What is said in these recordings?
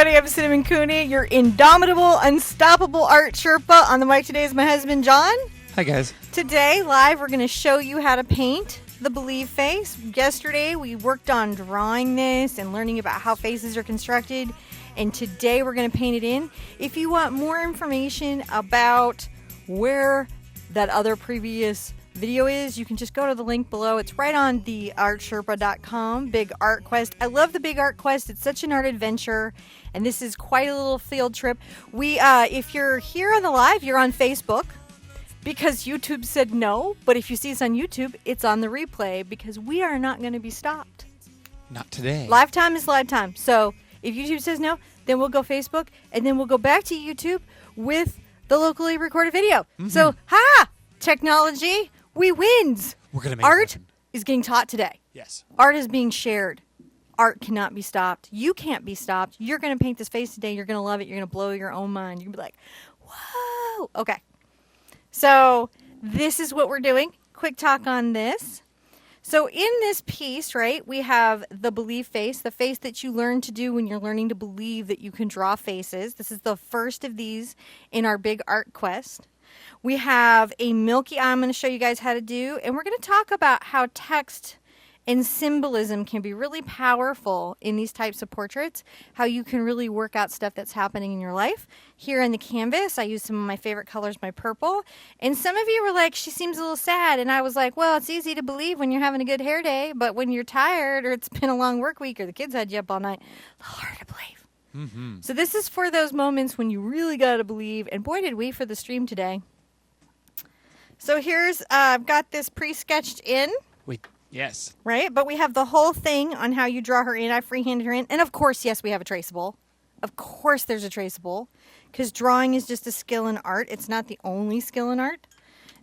everybody. I'm Cinnamon Cooney, your indomitable, unstoppable art Sherpa. On the mic today is my husband, John. Hi, guys. Today, live, we're going to show you how to paint the Believe face. Yesterday, we worked on drawing this and learning about how faces are constructed. And today, we're going to paint it in. If you want more information about where that other previous video is, you can just go to the link below. It's right on TheArtSherpa.com. Big Art Quest. I love the Big Art Quest. It's such an art adventure, and this is quite a little field trip. We, if you're here on the live, you're on Facebook because YouTube said no. But if you see us on YouTube, it's on the replay because we are not going to be stopped. Not today. Live time is live time. So if YouTube says no, then we'll go Facebook, and then we'll go back to YouTube with the locally recorded video. Mm-hmm. So, technology. We wins. We're gonna make art is getting taught today. Yes. Art is being shared. Art cannot be stopped. You can't be stopped. You're going to paint this face today. You're going to love it. You're going to blow your own mind. You're going to be like, whoa. Okay. So this is what we're doing. Quick talk on this. So in this piece, right, we have the Believe face, the face that you learn to do when you're learning to believe that you can draw faces. This is the first of these in our big art quest. We have a milky eye I'm going to show you guys how to do, and we're going to talk about how text and symbolism can be really powerful in these types of portraits, how you can really work out stuff that's happening in your life. Here in the canvas, I use some of my favorite colors, my purple, and some of you were like, she seems a little sad, and I was like, well, it's easy to believe when you're having a good hair day, but when you're tired or it's been a long work week or the kids had you up all night, a little hard to believe. Mm-hmm. So this is for those moments when you really got to believe, and boy, did we for the stream today. So here's, I've got this pre-sketched in. Wait, yes. Right, but we have the whole thing on how you draw her in. I freehanded her in. And of course, yes, we have a traceable. Of course there's a traceable. Because drawing is just a skill in art. It's not the only skill in art.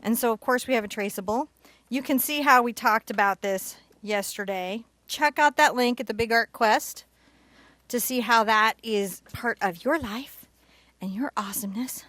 And so, of course, we have a traceable. You can see how we talked about this yesterday. Check out that link at the Big Art Quest to see how that is part of your life and your awesomeness.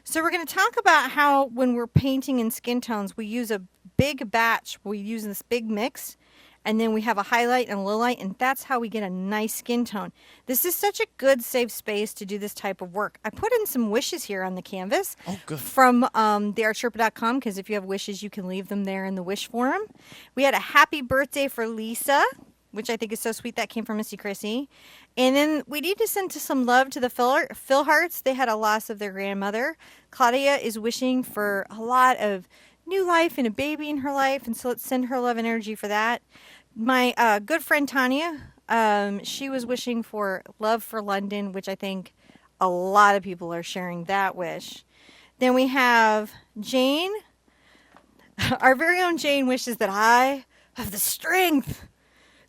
So we're going to talk about how when we're painting in skin tones, we use a big batch. We use this big mix, and then we have a highlight and a low light, and that's how we get a nice skin tone. This is such a good, safe space to do this type of work. I put in some wishes here on the canvas from TheArtSherpa.com, because if you have wishes, you can leave them there in the wish forum. We had a happy birthday for Lisa, which I think is so sweet. That came from Missy Chrissy. And then we need to send some love to the Phil Hearts. They had a loss of their grandmother. Claudia is wishing for a lot of new life and a baby in her life, and so let's send her love and energy for that. My good friend Tanya, she was wishing for love for London, which I think a lot of people are sharing that wish. Then we have Jane. Our very own Jane wishes that I have the strength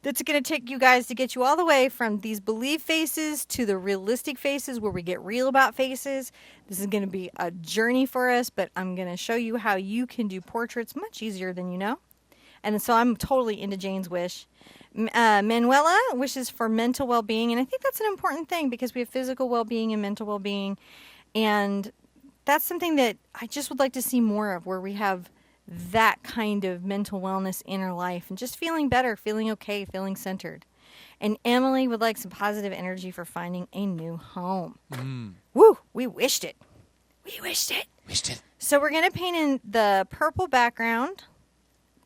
that's going to take you guys to get you all the way from these believe faces to the realistic faces where we get real about faces. This is going to be a journey for us, but I'm going to show you how you can do portraits much easier than you know. And so I'm totally into Jane's wish. Manuela wishes for mental well-being, and I think that's an important thing because we have physical well-being and mental well-being, and that's something that I just would like to see more of, where we have that kind of mental wellness in our life and just feeling better, feeling okay, feeling centered. And Emily would like some positive energy for finding a new home. Woo! We wished it. We wished it. Wished it. So we're going to paint in the purple background,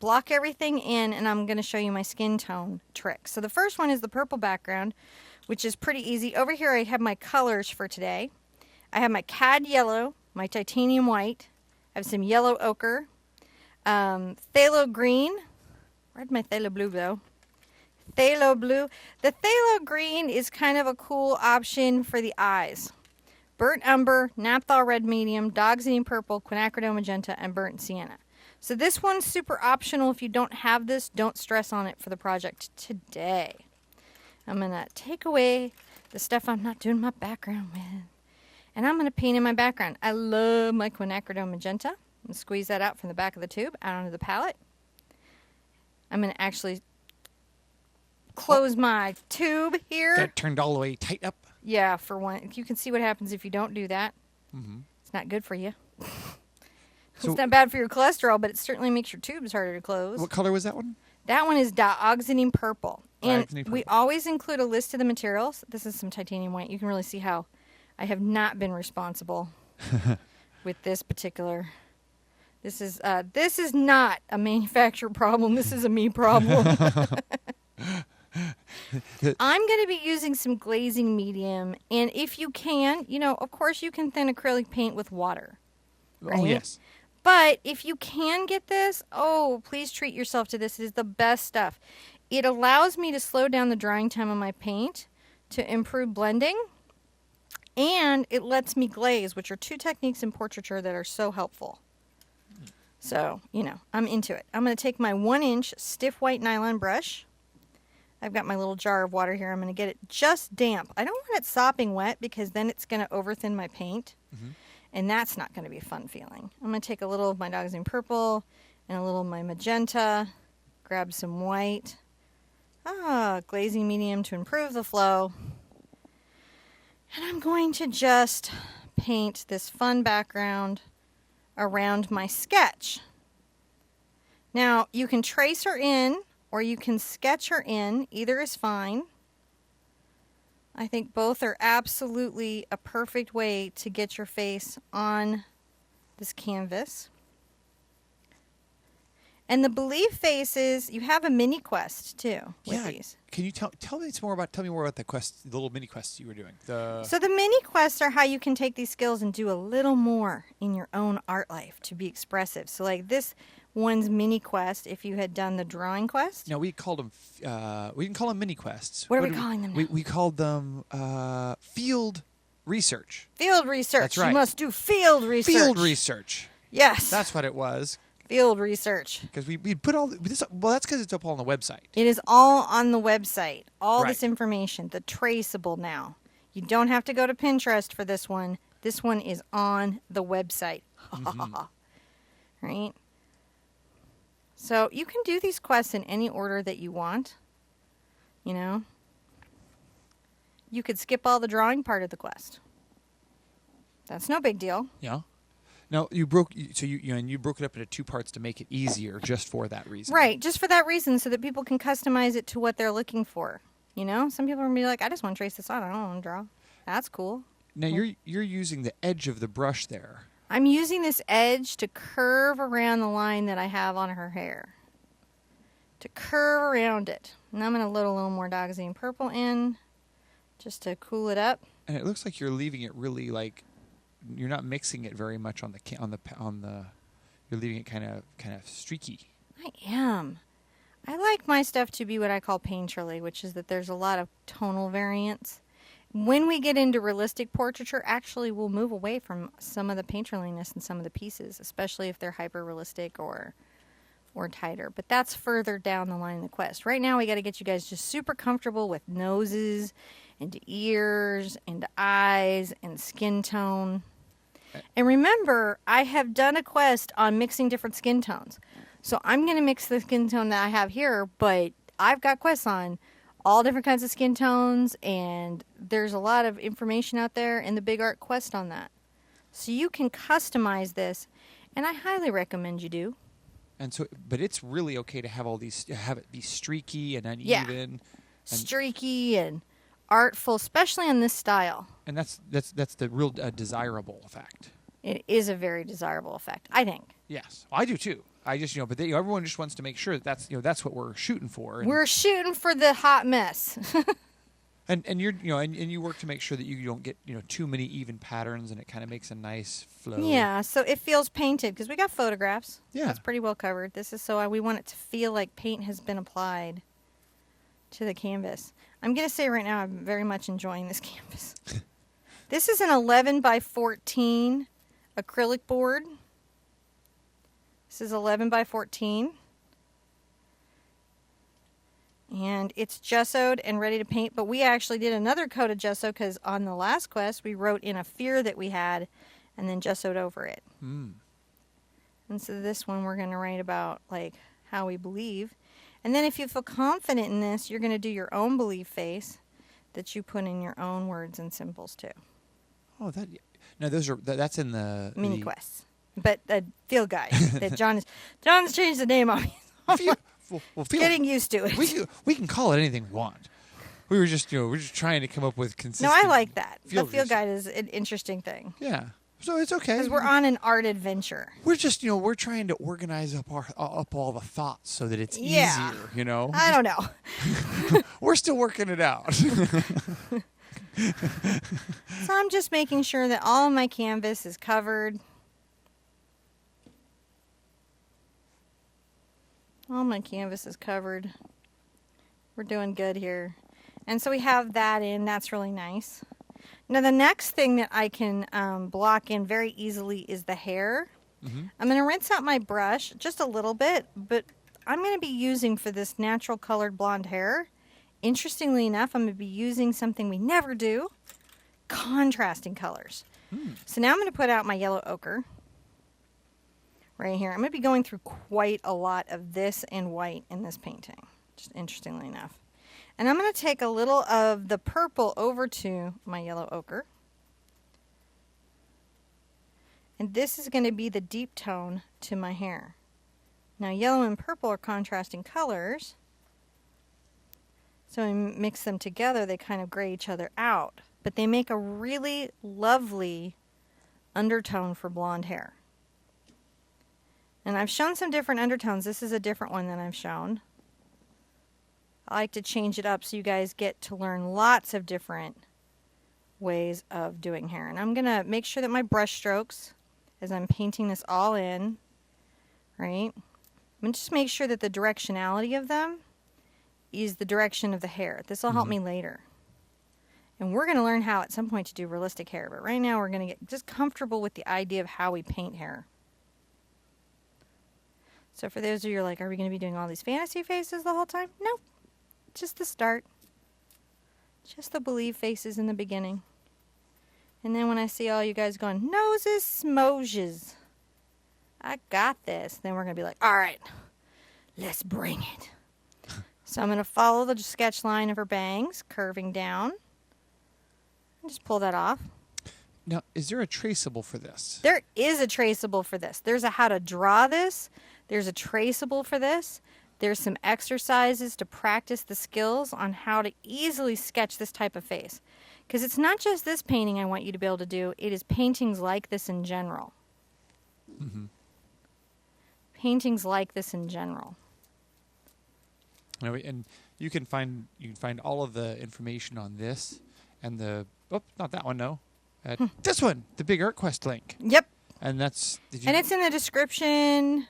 block everything in, and I'm going to show you my skin tone trick. So the first one is the purple background, which is pretty easy. Over here I have my colors for today. I have my cad yellow, my titanium white, I have some yellow ochre, phthalo green. Where'd my phthalo blue go? Phthalo blue. The phthalo green is kind of a cool option for the eyes. Burnt umber, naphthol red medium, dog's eating purple, quinacridone magenta, and burnt sienna. So this one's super optional. If you don't have this, don't stress on it for the project today. I'm going to take away the stuff I'm not doing my background with. And I'm going to paint in my background. I love my quinacridone magenta. I'm going to squeeze that out from the back of the tube, out onto the palette. I'm going to actually close my tube here. Got it turned all the way tight up. Yeah, for one. You can see what happens if you don't do that. Mm-hmm. It's not good for you. It's not bad for your cholesterol, but it certainly makes your tubes harder to close. What color was that one? That one is dioxazine purple. And Any we purple. always include a list of the materials. This is some titanium white. You can really see how I have not been responsible with this particular. This is not a manufacturer problem. This is a me problem. I'm going to be using some glazing medium, and if you can, of course you can thin acrylic paint with water. Right? Oh, yes. But if you can get this, please treat yourself to this. It is the best stuff. It allows me to slow down the drying time of my paint to improve blending, and it lets me glaze, which are two techniques in portraiture that are so helpful. So, I'm into it. I'm going to take my 1-inch stiff white nylon brush. I've got my little jar of water here. I'm going to get it just damp. I don't want it sopping wet because then it's going to overthin my paint. Mm-hmm. And that's not going to be a fun feeling. I'm going to take a little of my Dog's Name purple and a little of my magenta. Grab some white. Glazing medium to improve the flow. And I'm going to just paint this fun background around my sketch. Now, you can trace her in or you can sketch her in. Either is fine. I think both are absolutely a perfect way to get your face on this canvas. And the Believe faces, you have a mini quest too with these. Can you tell me more about the quest, the little mini quests you were doing? So the mini quests are how you can take these skills and do a little more in your own art life to be expressive. So like this one's mini quest, if you had done the drawing quest. No, we called them. We didn't call them mini quests. What are we calling them now? We called them field research. Field research. That's right. You must do field research. Field research. Yes. That's what it was. Field research. Because we put all this. Well, that's because it's up all on the website. It is all on the website. All Right. this information. The Traceable now. You don't have to go to Pinterest for this one. This one is on the website. Mm-hmm. Right? So you can do these quests in any order that you want. You could skip all the drawing part of the quest. That's no big deal. Yeah. Now you broke you broke it up into 2 parts to make it easier, just for that reason. Right, just for that reason, so that people can customize it to what they're looking for. Some people are gonna be like, I just want to trace this on. I don't want to draw. That's cool. Now you're using the edge of the brush there. I'm using this edge to curve around the line that I have on her hair. To curve around it. And I'm going to load a little more Dog's Name purple in just to cool it up. And it looks like you're leaving it really you're not mixing it very much on the. You're leaving it kind of streaky. I am. I like my stuff to be what I call painterly, which is that there's a lot of tonal variance. When we get into realistic portraiture, actually we'll move away from some of the painterliness in some of the pieces, especially if they're hyper-realistic or tighter. But that's further down the line in the quest. Right now we got to get you guys just super comfortable with noses, into ears, into eyes, and skin tone. And remember, I have done a quest on mixing different skin tones. So I'm going to mix the skin tone that I have here, but I've got quests on all different kinds of skin tones, and there's a lot of information out there in the Big Art Quest on that. So you can customize this, and I highly recommend you do. And so, but it's really okay to have have it be streaky and uneven. Yeah. And Streaky and artful, especially on this style. And that's the real desirable effect. It is a very desirable effect, I think. Yes, I do too. I just but everyone just wants to make sure that's what we're shooting for. And We're shooting for the hot mess. and you're and you work to make sure that you don't get too many even patterns, and it kind of makes a nice flow. Yeah, so it feels painted because we got photographs. Yeah. That's pretty well covered. This is so we want it to feel like paint has been applied to the canvas. I'm going to say right now I'm very much enjoying this canvas. This is an 11 by 14 acrylic board. This is 11 by 14. And it's gessoed and ready to paint, but we actually did another coat of gesso because on the last quest we wrote in a fear that we had and then gessoed over it. Mm. And so this one we're going to write about how we believe. And then if you feel confident in this, you're going to do your own believe face that you put in your own words and symbols too. Oh, that's in the Mini quests. But the field guide that John's changed the name on me. we'll feel Getting used to it. we can call it anything we want. We're just trying to come up with consistent. No, I like that. The field field research. guide is an interesting thing. Yeah, so it's okay Because we're on an art adventure. We're just we're trying to organize up all the thoughts so that it's Yeah. easier. I don't know. We're still working it out. So I'm just making sure that all of my canvas is covered. All my canvas is covered. We're doing good here. And so we have that in. That's really nice. Now the next thing that I can block in very easily is the hair. Mm-hmm. I'm going to rinse out my brush just a little bit, but I'm going to be using for this natural colored blonde hair. Interestingly enough, I'm going to be using something we never do, contrasting colors. So now I'm going to put out my yellow ochre right here. I'm going to be going through quite a lot of this and white in this painting, just interestingly enough. And I'm going to take a little of the purple over to my yellow ochre. And this is going to be the deep tone to my hair. Now yellow and purple are contrasting colors. So when we mix them together, they kind of gray each other out. But they make a really lovely undertone for blonde hair. And I've shown some different undertones. This is a different one than I've shown. I like to change it up so you guys get to learn lots of different ways of doing hair. And I'm going to make sure that my brush strokes, as I'm painting this all in, right? I'm going to just make sure that the directionality of them is the direction of the hair. This will help me later. And we're going to learn how at some point to do realistic hair. But right now we're going to get just comfortable with the idea of how we paint hair. So for those of you who are like, are we going to be doing all these fantasy faces the whole time? No. Just the start. Just the believe faces in the beginning. And then when I see all you guys going, noses, smoses, I got this. Then we're going to be like, all right, let's bring it. So I'm going to follow the sketch line of her bangs, curving down. And just pull that off. Now, is there a traceable for this? There is a traceable for this. There's a how to draw this. There's a traceable for this. There's some exercises to practice the skills on how to easily sketch this type of face. Because it's not just this painting I want you to be able to do. It is paintings like this in general. Mm-hmm. Paintings like this in general. And you can find all of the information on this and not that one, no. This one, the big ArtQuest link. Yep. And that's And it's in the description.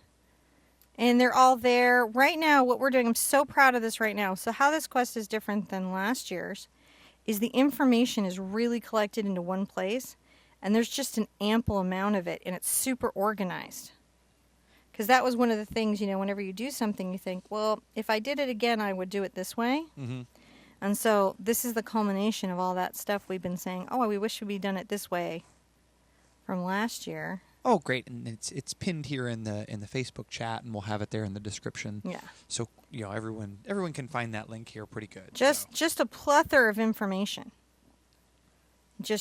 And they're all there. Right now, what we're doing, I'm so proud of this right now. So how this quest is different than last year's is the information is really collected into one place. And there's just an ample amount of it. And it's super organized. Because that was one of the things, whenever you do something, you think, well, if I did it again, I would do it this way. Mm-hmm. And so this is the culmination of all that stuff we've been saying, oh, we wish we'd done it this way from last year. Oh, great! And it's pinned here in the Facebook chat, and we'll have it there in the description. Yeah. So everyone can find that link here pretty good. Just a plethora of information.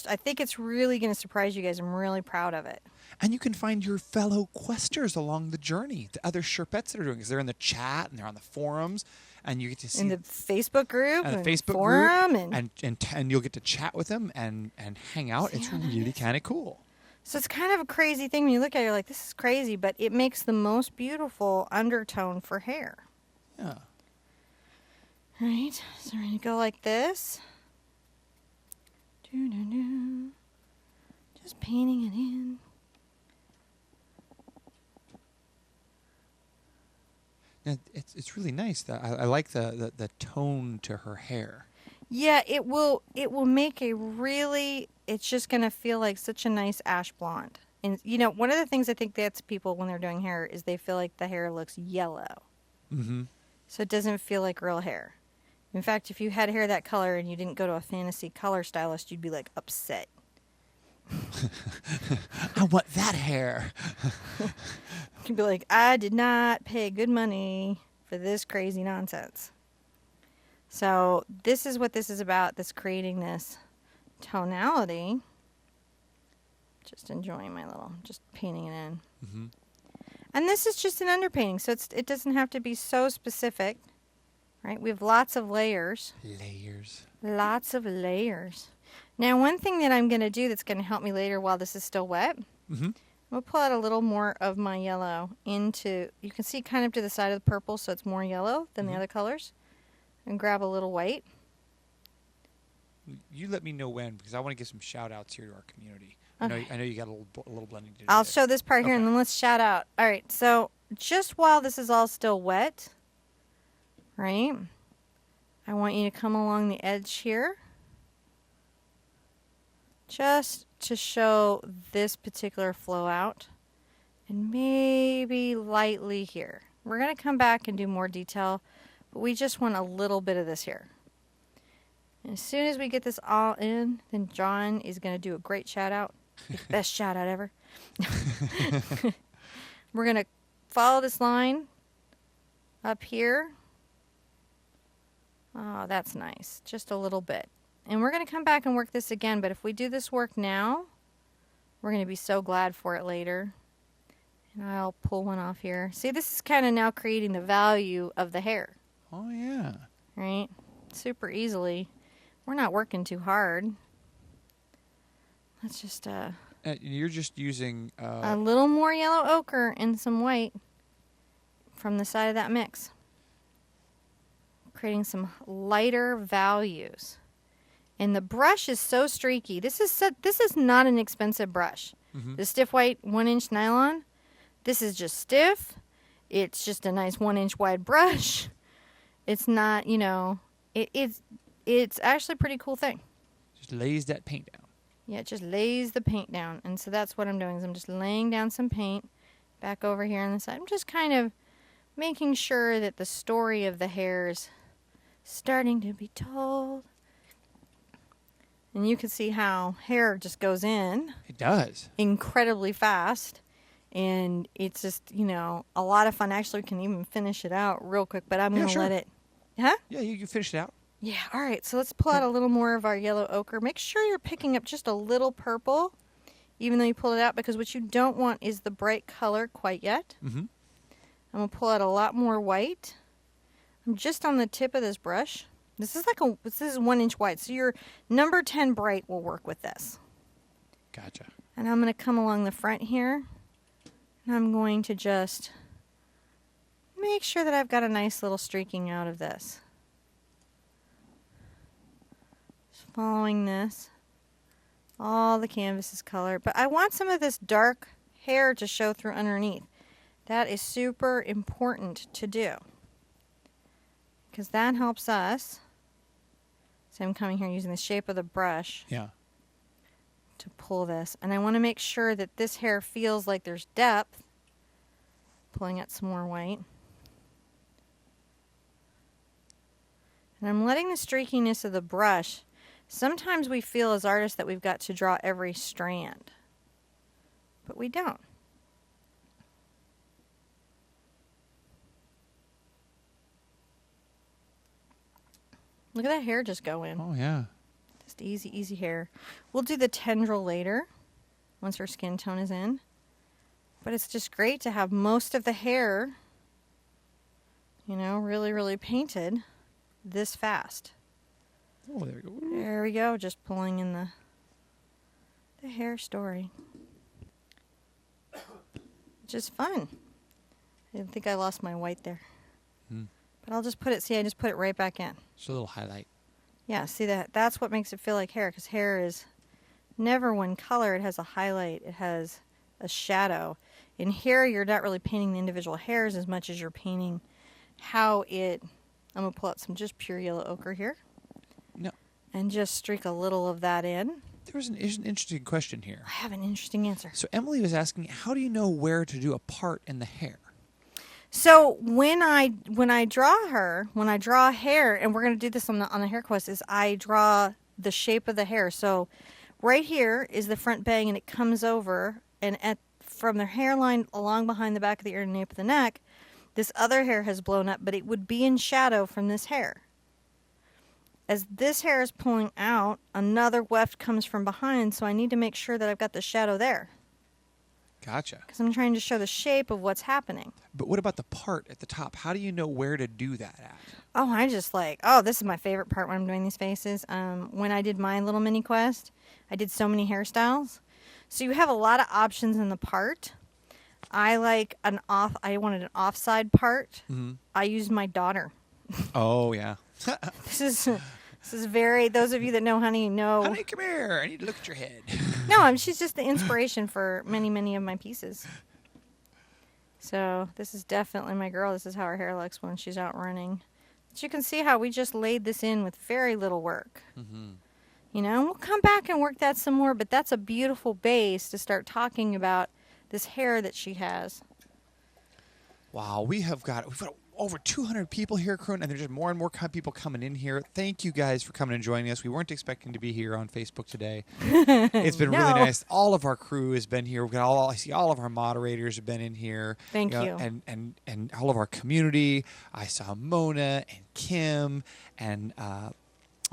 I think it's really going to surprise you guys. I'm really proud of it. And you can find your fellow questers along the journey, the other Sherpettes that are doing, because they're in the chat and they're on the forums, and you get to see in the Facebook group and the Facebook forum group, and you'll get to chat with them and hang out. It's really kind of cool. So it's kind of a crazy thing when you look at it, you're like, this is crazy, but it makes the most beautiful undertone for hair. Yeah. Right, so we're going to go like this. Just painting it in. Now, it's really nice. I like the tone to her hair. Yeah, it will make it's just going to feel like such a nice ash blonde. And, one of the things I think that's people when they're doing hair is they feel like the hair looks yellow. Mm-hmm. So it doesn't feel like real hair. In fact, if you had hair that color and you didn't go to a fantasy color stylist, you'd be like upset. I want that hair. You'd be like, I did not pay good money for this crazy nonsense. So this is what this is about, this creating this tonality. Just enjoying just painting it in. Mm-hmm. And this is just an underpainting, so it doesn't have to be so specific, right? We have lots of layers. Layers. Lots of layers. Now, one thing that I'm going to do that's going to help me later while this is still wet, Mm-hmm. we'll pull out a little more of my yellow into, you can see kind of to the side of the purple, so it's more yellow than the Mhm. other colors. And grab a little white. You let me know when, because I want to give some shout outs here to our community. Okay. I know you got a little blending to do. I'll there. show this part here and Okay. then let's shout out. All right, so just while this is all still wet, right, I want you to come along the edge here just to show this particular flow out and maybe lightly here. We're going to come back and do more detail, but we just want a little bit of this here. And as soon as we get this all in, then John is going to do a great shout out. The best shout out ever. We're going to follow this line up here. Oh, that's nice. Just a little bit. And we're going to come back and work this again, but if we do this work now, we're going to be so glad for it later. And I'll pull one off here. See, this is kind of now creating the value of the hair, Oh yeah. right? Super easily. We're not working too hard. Let's just You're just using. a little more yellow ochre and some white from the side of that mix. Creating some lighter values. And the brush is so streaky. This is not an expensive brush. Mhm. The stiff white 1-inch nylon, this is just stiff. It's just a nice 1-inch wide brush. It's not, you know, it's actually a pretty cool thing. Just lays that paint down. Yeah, it just lays the paint down. And so that's what I'm doing is I'm just laying down some paint back over here on the side. I'm just kind of making sure that the story of the hair is starting to be told. And you can see how hair just goes in It does. incredibly fast. And it's just, you know, a lot of fun. Actually, we can even finish it out real quick, but I'm Yeah, going to sure. let it. Huh? Yeah, you can finish it out. Yeah, all right. So let's pull out a little more of our yellow ochre. Make sure you're picking up just a little purple, even though you pull it out, because what you don't want is the bright color quite yet. Mm-hmm. I'm going to pull out a lot more white. I'm just on the tip of this brush. This is 1-inch wide, so your number 10 bright will work with this. Gotcha. And I'm going to come along the front here, and I'm going to just make sure that I've got a nice little streaking out of this. Just following this. All the canvas is colored, but I want some of this dark hair to show through underneath. That is super important to do, because that helps us. So I'm coming here using the shape of the brush Yeah. to pull this. And I want to make sure that this hair feels like there's depth. Pulling out some more white. And I'm letting the streakiness of the brush. Sometimes we feel as artists that we've got to draw every strand, but we don't. Look at that hair just go in. Oh yeah. Just easy, easy hair. We'll do the tendril later, once her skin tone is in. But it's just great to have most of the hair, you know, really, really painted this fast. Oh, there we go. There we go, just pulling in the hair story. Just fun. I think I lost my white there. Hmm. But I'll just put it, see, I just put it right back in. Just a little highlight. Yeah, see that's what makes it feel like hair, because hair is never one color. It has a highlight. It has a shadow. In here, you're not really painting the individual hairs as much as you're painting how it... I'm going to pull out some just pure yellow ochre here. No. And just streak a little of that in. There's an interesting question here. I have an interesting answer. So Emily was asking, how do you know where to do a part in the hair? So when I draw hair, and we're going to do this on the hair quest, is I draw the shape of the hair. So right here is the front bang, and it comes over, and from the hairline along behind the back of the ear and nape of the neck, this other hair has blown up, but it would be in shadow from this hair. As this hair is pulling out, another weft comes from behind, so I need to make sure that I've got the shadow there. Gotcha. because I'm trying to show the shape of what's happening. But what about the part at the top? How do you know where to do that at? Oh, I just like, oh, this is my favorite part when I'm doing these faces. When I did my little mini quest, I did so many hairstyles. So you have a lot of options in the part. I wanted an offside part. Mm-hmm. I used my daughter. Oh, yeah. This is very, those of you that know Honey know. Honey, come here. I need to look at your head. No, she's just the inspiration for many, many of my pieces. So this is definitely my girl. This is how her hair looks when she's out running. But you can see how we just laid this in with very little work. Mm-hmm. You know, we'll come back and work that some more, but that's a beautiful base to start talking about this hair that she has. Wow, we've got over 200 people here, Kroon, and there's just more and more people coming in here. Thank you guys for coming and joining us. We weren't expecting to be here on Facebook today. It's been really nice. All of our crew has been here. I see all of our moderators have been in here. Thank you. And all of our community. I saw Mona and Kim and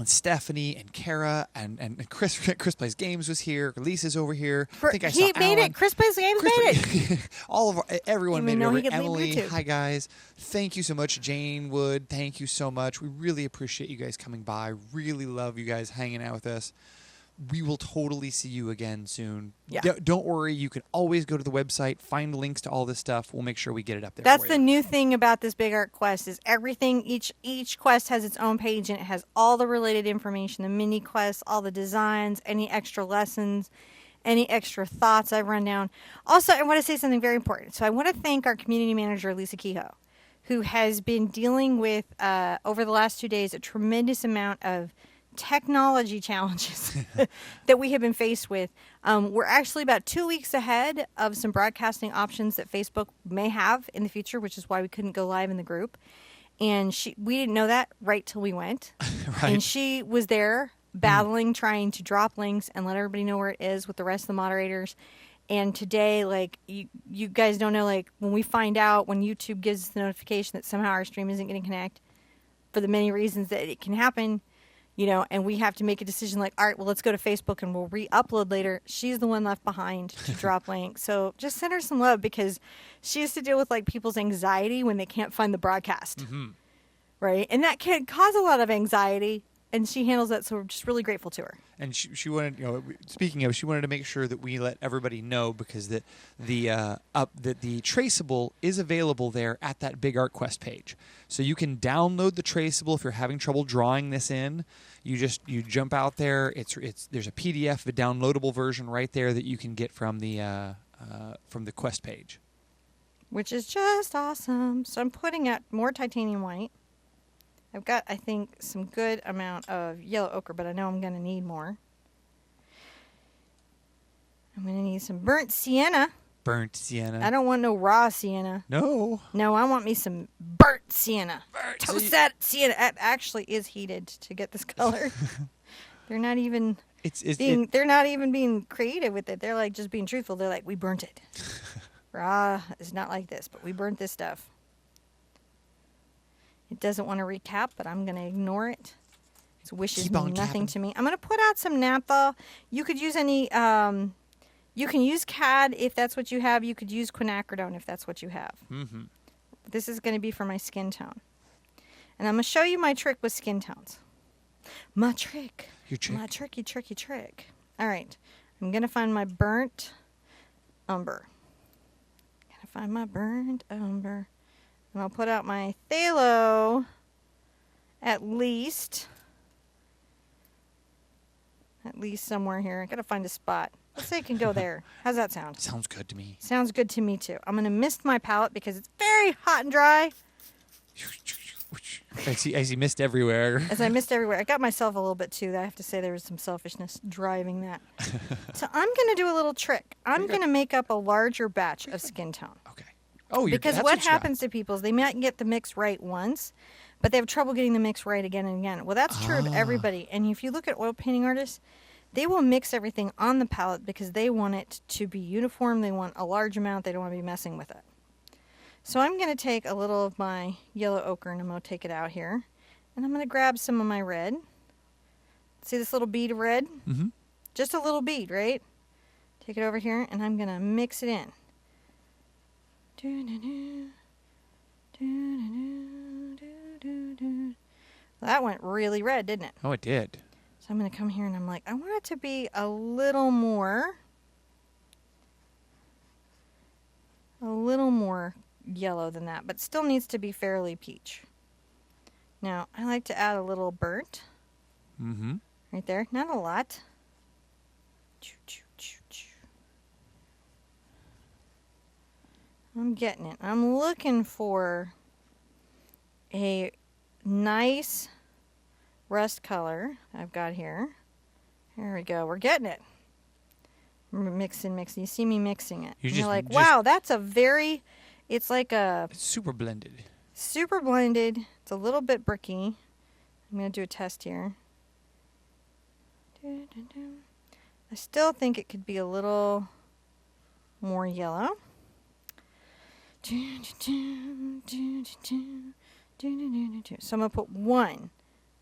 Stephanie and Kara and Chris Plays Games was here. Lisa's over here. I think I saw He made Alan. it. Chris Plays Games made it. Everyone made Even it though over. he could leave Emily, YouTube. hi guys. Thank you so much. Jane Wood, thank you so much. We really appreciate you guys coming by. Really love you guys hanging out with us. We will totally see you again soon. Yeah. Don't worry. You can always go to the website, find links to all this stuff. We'll make sure we get it up there. That's for the you. new thing about this big art quest is everything. Each quest has its own page and it has all the related information, the mini quests, all the designs, any extra lessons, any extra thoughts I've run down. Also, I want to say something very important. So I want to thank our community manager, Lisa Kehoe, who has been dealing with, over the last 2 days, a tremendous amount of technology challenges that we have been faced with. We're actually about 2 weeks ahead of some broadcasting options that Facebook may have in the future, which is why we couldn't go live in the group. And we didn't know that right till we went. Right. And she was there battling, trying to drop links and let everybody know where it is with the rest of the moderators. And today, like, you guys don't know, like, when we find out, when YouTube gives us the notification that somehow our stream isn't going to connect, for the many reasons that it can happen, you know, and we have to make a decision like, all right, well, let's go to Facebook and we'll re-upload later. She's the one left behind to drop links. So just send her some love because she has to deal with, like, people's anxiety when they can't find the broadcast. Mm-hmm. Right? And that can cause a lot of anxiety, and she handles that, so we're just really grateful to her. And she wanted, speaking of, she wanted to make sure that we let everybody know because that the Traceable is available there at that Big Art Quest page. So you can download the Traceable if you're having trouble drawing this in. You jump out there. There's a PDF, a downloadable version right there that you can get from the Quest page, Which is just awesome. So I'm putting out more titanium white. I've got, I think, some good amount of yellow ochre, but I know I'm going to need more. I'm going to need some burnt sienna. Burnt sienna. I don't want no raw sienna. No. No, I want me some burnt sienna. Burnt Toast that sienna. It actually is heated to get this color. They're not even they're not even being creative with it. They're like just being truthful. They're like, we burnt it. Raw is not like this, but we burnt this stuff. It doesn't want to recap, but I'm going to ignore it. It wishes Keep on nothing capping. to me. I'm going to put out some naphtha. You could use any, you can use CAD if that's what you have. You could use quinacridone if that's what you have. Mm-hmm. This is going to be for my skin tone. And I'm going to show you my trick with skin tones. My trick. Your trick. My tricky, tricky trick. All right. I'm going to find my burnt umber. Gotta find my burnt umber. And I'll put out my phthalo at least somewhere here. I gotta find a spot. Let's say it can go there. How's that sound? Sounds good to me. Sounds good to me too. I'm gonna mist my palette because it's very hot and dry. I see mist everywhere. As I missed everywhere. I got myself a little bit too. I have to say there was some selfishness driving that. So I'm going to do a little trick. I'm going to make up a larger batch of skin tone. Okay. Oh, Because that's what you got. happens to people is they might get the mix right once, but they have trouble getting the mix right again and again. Well, that's true of everybody. And if you look at oil painting artists, they will mix everything on the palette because they want it to be uniform. They want a large amount. They don't want to be messing with it. So I'm going to take a little of my yellow ochre and I'm going to take it out here. And I'm going to grab some of my red. See this little bead of red? Mm-hmm. Just a little bead, right? Take it over here and I'm going to mix it in. That went really red, didn't it? Oh, it did. So I'm going to come here and I'm like, I want it to be a little more yellow than that, but still needs to be fairly peach. Now, I like to add a little burnt Mm-hmm. right there. Not a lot. I'm getting it. I'm looking for a nice rust color I've got here. Here we go. We're getting it. Mixing. You see me mixing it. You're like, wow, that's a very, it's like a... It's super blended. Super blended. It's a little bit bricky. I'm going to do a test here. I still think it could be a little more yellow. So I'm going to put one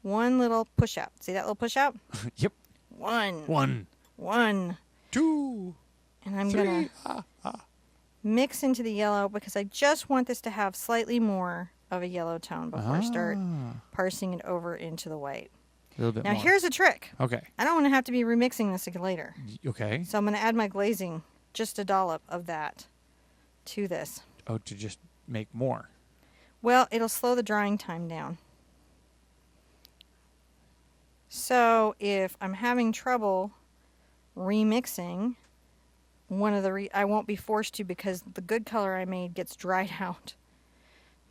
little push out. See that little push out? Yep. One. 2. And I'm 3. going to mix into the yellow because I just want this to have slightly more of a yellow tone before I start parsing it over into the white. A little bit now more. Here's a trick. Okay. I don't want to have to be remixing this again later. Okay. So I'm going to add my glazing, just a dollop of that, to this. Oh, to just make more. Well, it'll slow the drying time down. So if I'm having trouble remixing, I won't be forced to because the good color I made gets dried out.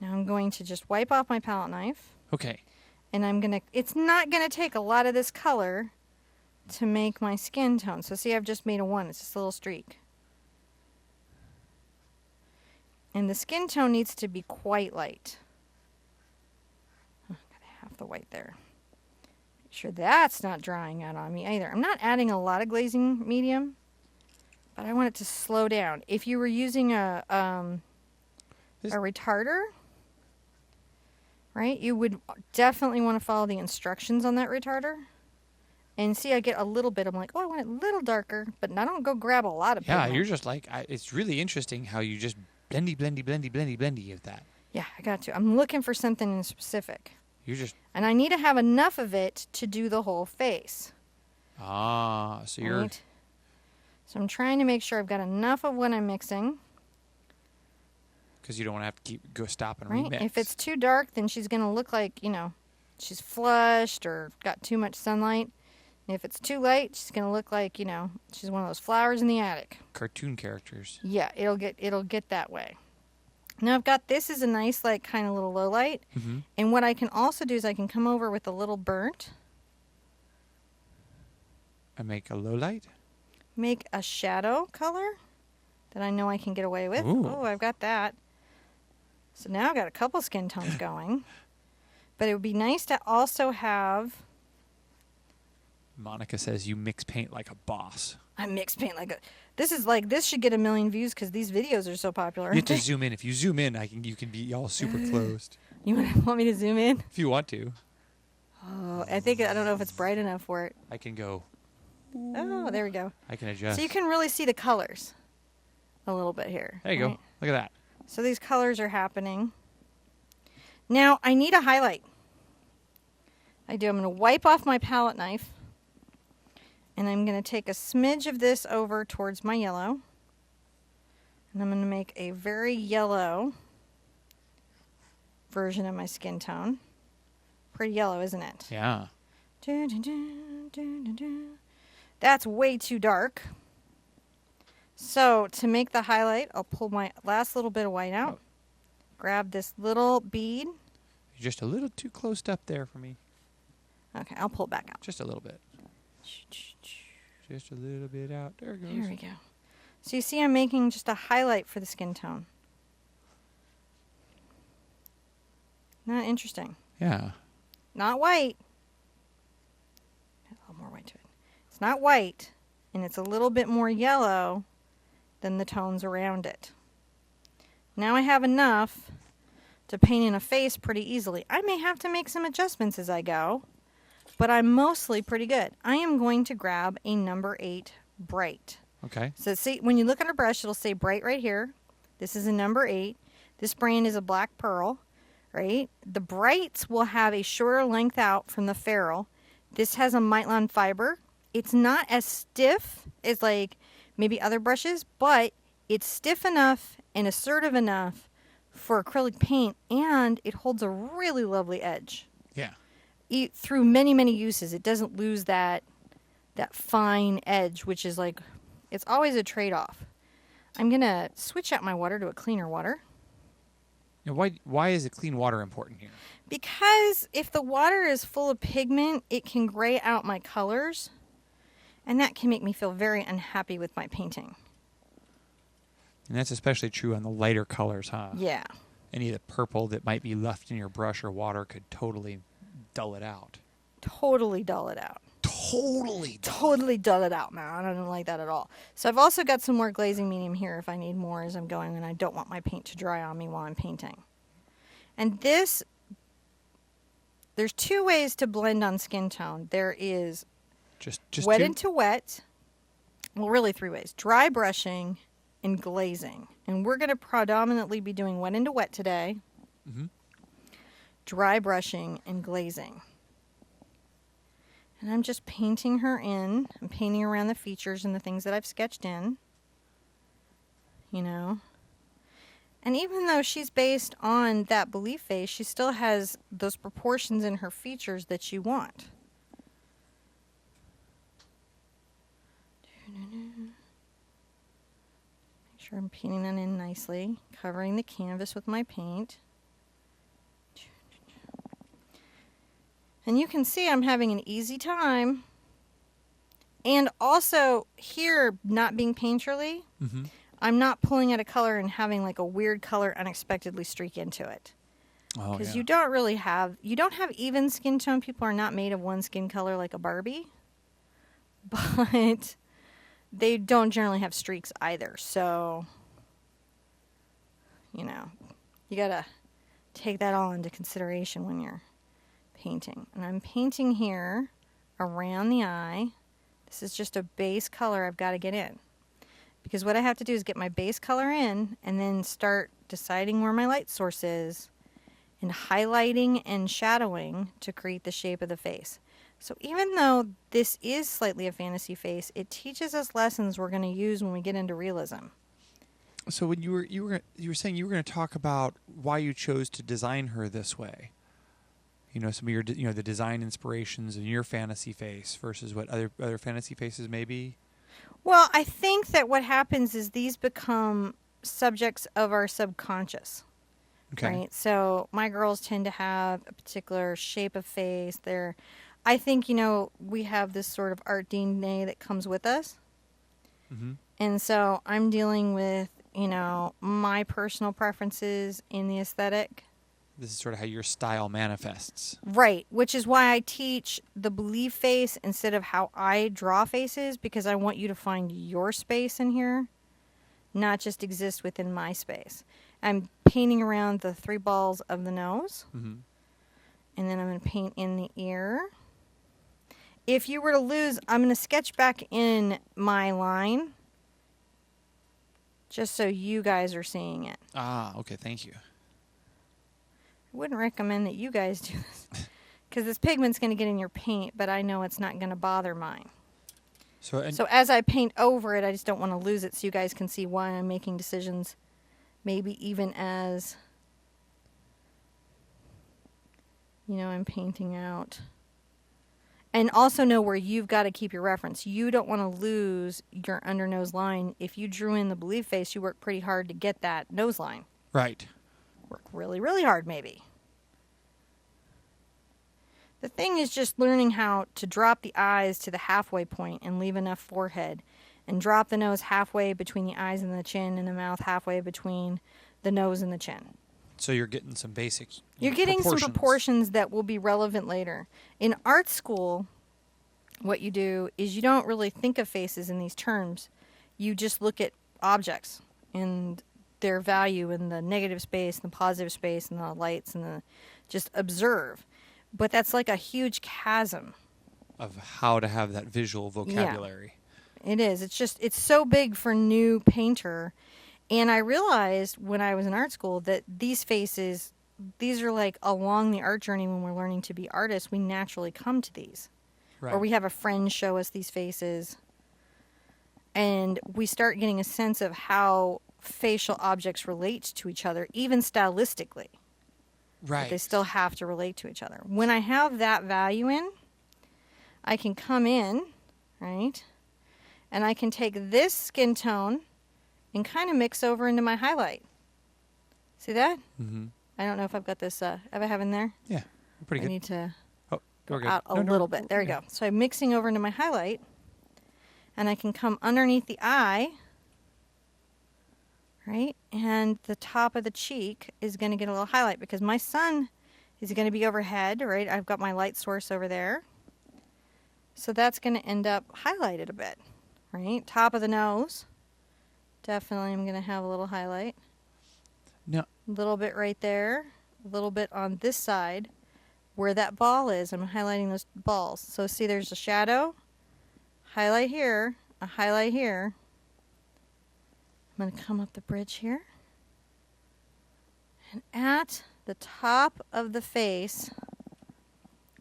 Now I'm going to just wipe off my palette knife. Okay. And it's not going to take a lot of this color to make my skin tone. So see, I've just made a 1. It's just a little streak. And the skin tone needs to be quite light. Oh, got half the white there. Make sure that's not drying out on me either. I'm not adding a lot of glazing medium, but I want it to slow down. If you were using a retarder, right, you would definitely want to follow the instructions on that retarder. And see, I get a little bit. I'm like, oh, I want it a little darker, but I don't go grab a lot of pigment. Yeah, you're just like, it's really interesting how you just blendy of that. Yeah, I got to. I'm looking for something in specific. You're just... And I need to have enough of it to do the whole face. So you're... Right? So I'm trying to make sure I've got enough of what I'm mixing. Because you don't want to have to stop and Right? remix. If it's too dark, then she's going to look like, she's flushed or got too much sunlight. And if it's too light, she's going to look like, she's one of those flowers in the attic. Cartoon characters. Yeah, it'll get that way. Now I've got this is a nice, like, kind of little low light. Mm-hmm. And what I can also do is I can come over with a little burnt. And make a low light? Make a shadow color that I know I can get away with. Ooh. Oh, I've got that. So now I've got a couple skin tones going. But it would be nice to also have... Monica says you mix paint like a boss. I mix paint like a... This should get 1 million views because these videos are so popular. You have to zoom in. If you zoom in, you can be all super closed. You want me to zoom in? If you want to. Oh, I don't know if it's bright enough for it. I can go. Oh, there we go. I can adjust. So you can really see the colors a little bit here. There you go. Look at that. So these colors are happening. Now I need a highlight. I do. I'm going to wipe off my palette knife. And I'm going to take a smidge of this over towards my yellow. And I'm going to make a very yellow version of my skin tone. Pretty yellow, isn't it? Yeah. That's way too dark. So to make the highlight, I'll pull my last little bit of white out. Grab this little bead. You're just a little too close up there for me. Okay, I'll pull it back out. Just a little bit. Just a little bit out. There it goes. There we go. So you see I'm making just a highlight for the skin tone. Not interesting. Yeah. Not white. Add a little more white to it. It's not white, and it's a little bit more yellow than the tones around it. Now I have enough to paint in a face pretty easily. I may have to make some adjustments as I go, but I'm mostly pretty good. I am going to grab a number 8 bright. Okay. So see, when you look at a brush, it'll say bright right here. This is a number 8. This brand is a black pearl, right? The brights will have a shorter length out from the ferrule. This has a Mitelon fiber. It's not as stiff as like maybe other brushes, but it's stiff enough and assertive enough for acrylic paint, and it holds a really lovely edge. Yeah. Through many, many uses, it doesn't lose that fine edge, which is like, it's always a trade-off. I'm going to switch out my water to a cleaner water. Now, why is a clean water important here? Because if the water is full of pigment, it can gray out my colors, and that can make me feel very unhappy with my painting. And that's especially true on the lighter colors, huh? Yeah. Any of the purple that might be left in your brush or water could totally dull it out. Totally dull it out. Totally Dull it out, man. I don't like that at all. So I've also got some more glazing medium here if I need more as I'm going, and I don't want my paint to dry on me while I'm painting. And this, there's 2 ways to blend on skin tone. There is just wet two? into wet. Well, really 3 ways. Dry brushing and glazing. And we're going to predominantly be doing wet into wet today. Mm-hmm. Dry brushing and glazing. And I'm just painting her in. I'm painting around the features and the things that I've sketched in. You know. And even though she's based on that belief face, she still has those proportions in her features that you want. Make sure I'm painting that in nicely. Covering the canvas with my paint. And you can see I'm having an easy time. And also, here, not being painterly, Mm-hmm. I'm not pulling out a color and having like a weird color unexpectedly streak into it. Oh, Because yeah. you don't have even skin tone. People are not made of one skin color like a Barbie. But they don't generally have streaks either. So, you know, you got to take that all into consideration when you're painting. And I'm painting here around the eye. This is just a base color I've got to get in. Because what I have to do is get my base color in and then start deciding where my light source is and highlighting and shadowing to create the shape of the face. So even though this is slightly a fantasy face, it teaches us lessons we're going to use when we get into realism. So when you were saying you were going to talk about why you chose to design her this way. You know, some of your the design inspirations in your fantasy face versus what other fantasy faces may be. Well, I think that what happens is these become subjects of our subconscious. Okay. Right? So my girls tend to have a particular shape of face. I think, we have this sort of art DNA that comes with us. Mm-hmm. And so I'm dealing with, my personal preferences in the aesthetic. This is sort of how your style manifests. Right, which is why I teach the belief face instead of how I draw faces, because I want you to find your space in here, not just exist within my space. I'm painting around the 3 balls of the nose, Mm-hmm. and then I'm going to paint in the ear. If you were to lose, I'm going to sketch back in my line, just so you guys are seeing it. Ah, okay, thank you. I wouldn't recommend that you guys do this, because this pigment's going to get in your paint, but I know it's not going to bother mine. So as I paint over it, I just don't want to lose it, so you guys can see why I'm making decisions, maybe even as, I'm painting out. And also know where you've got to keep your reference. You don't want to lose your under nose line. If you drew in the belief face, you work pretty hard to get that nose line. right. Work really, really hard, maybe. The thing is just learning how to drop the eyes to the halfway point and leave enough forehead, and drop the nose halfway between the eyes and the chin, and the mouth halfway between the nose and the chin. So you're getting some basics. You're getting some proportions that will be relevant later. In art school, what you do is you don't really think of faces in these terms. You just look at objects and their value in the negative space and the positive space and the lights and just observe. But that's like a huge chasm. Of how to have that visual vocabulary. It is. It's so big for new painter. And I realized when I was in art school that these faces, these are like along the art journey when we're learning to be artists, we naturally come to these. Right. Or we have a friend show us these faces. And we start getting a sense of how facial objects relate to each other, even stylistically. Right. But they still have to relate to each other. When I have that value in, I can come in, right? And I can take this skin tone and kind of mix over into my highlight. See that? Mm-hmm. I don't know if I've got this, if I have in there. Yeah, pretty good. I need to Oh, go we're good. out a little bit. There we go. So I'm mixing over into my highlight. And I can come underneath the eye, right? And the top of the cheek is going to get a little highlight because my sun is going to be overhead, right? I've got my light source over there. So that's going to end up highlighted a bit, right? Top of the nose. Definitely I'm going to have a little highlight. No. A little bit right there. A little bit on this side where that ball is. I'm highlighting those balls. So see there's a shadow. Highlight here, a highlight here. I'm going to come up the bridge here. And at the top of the face,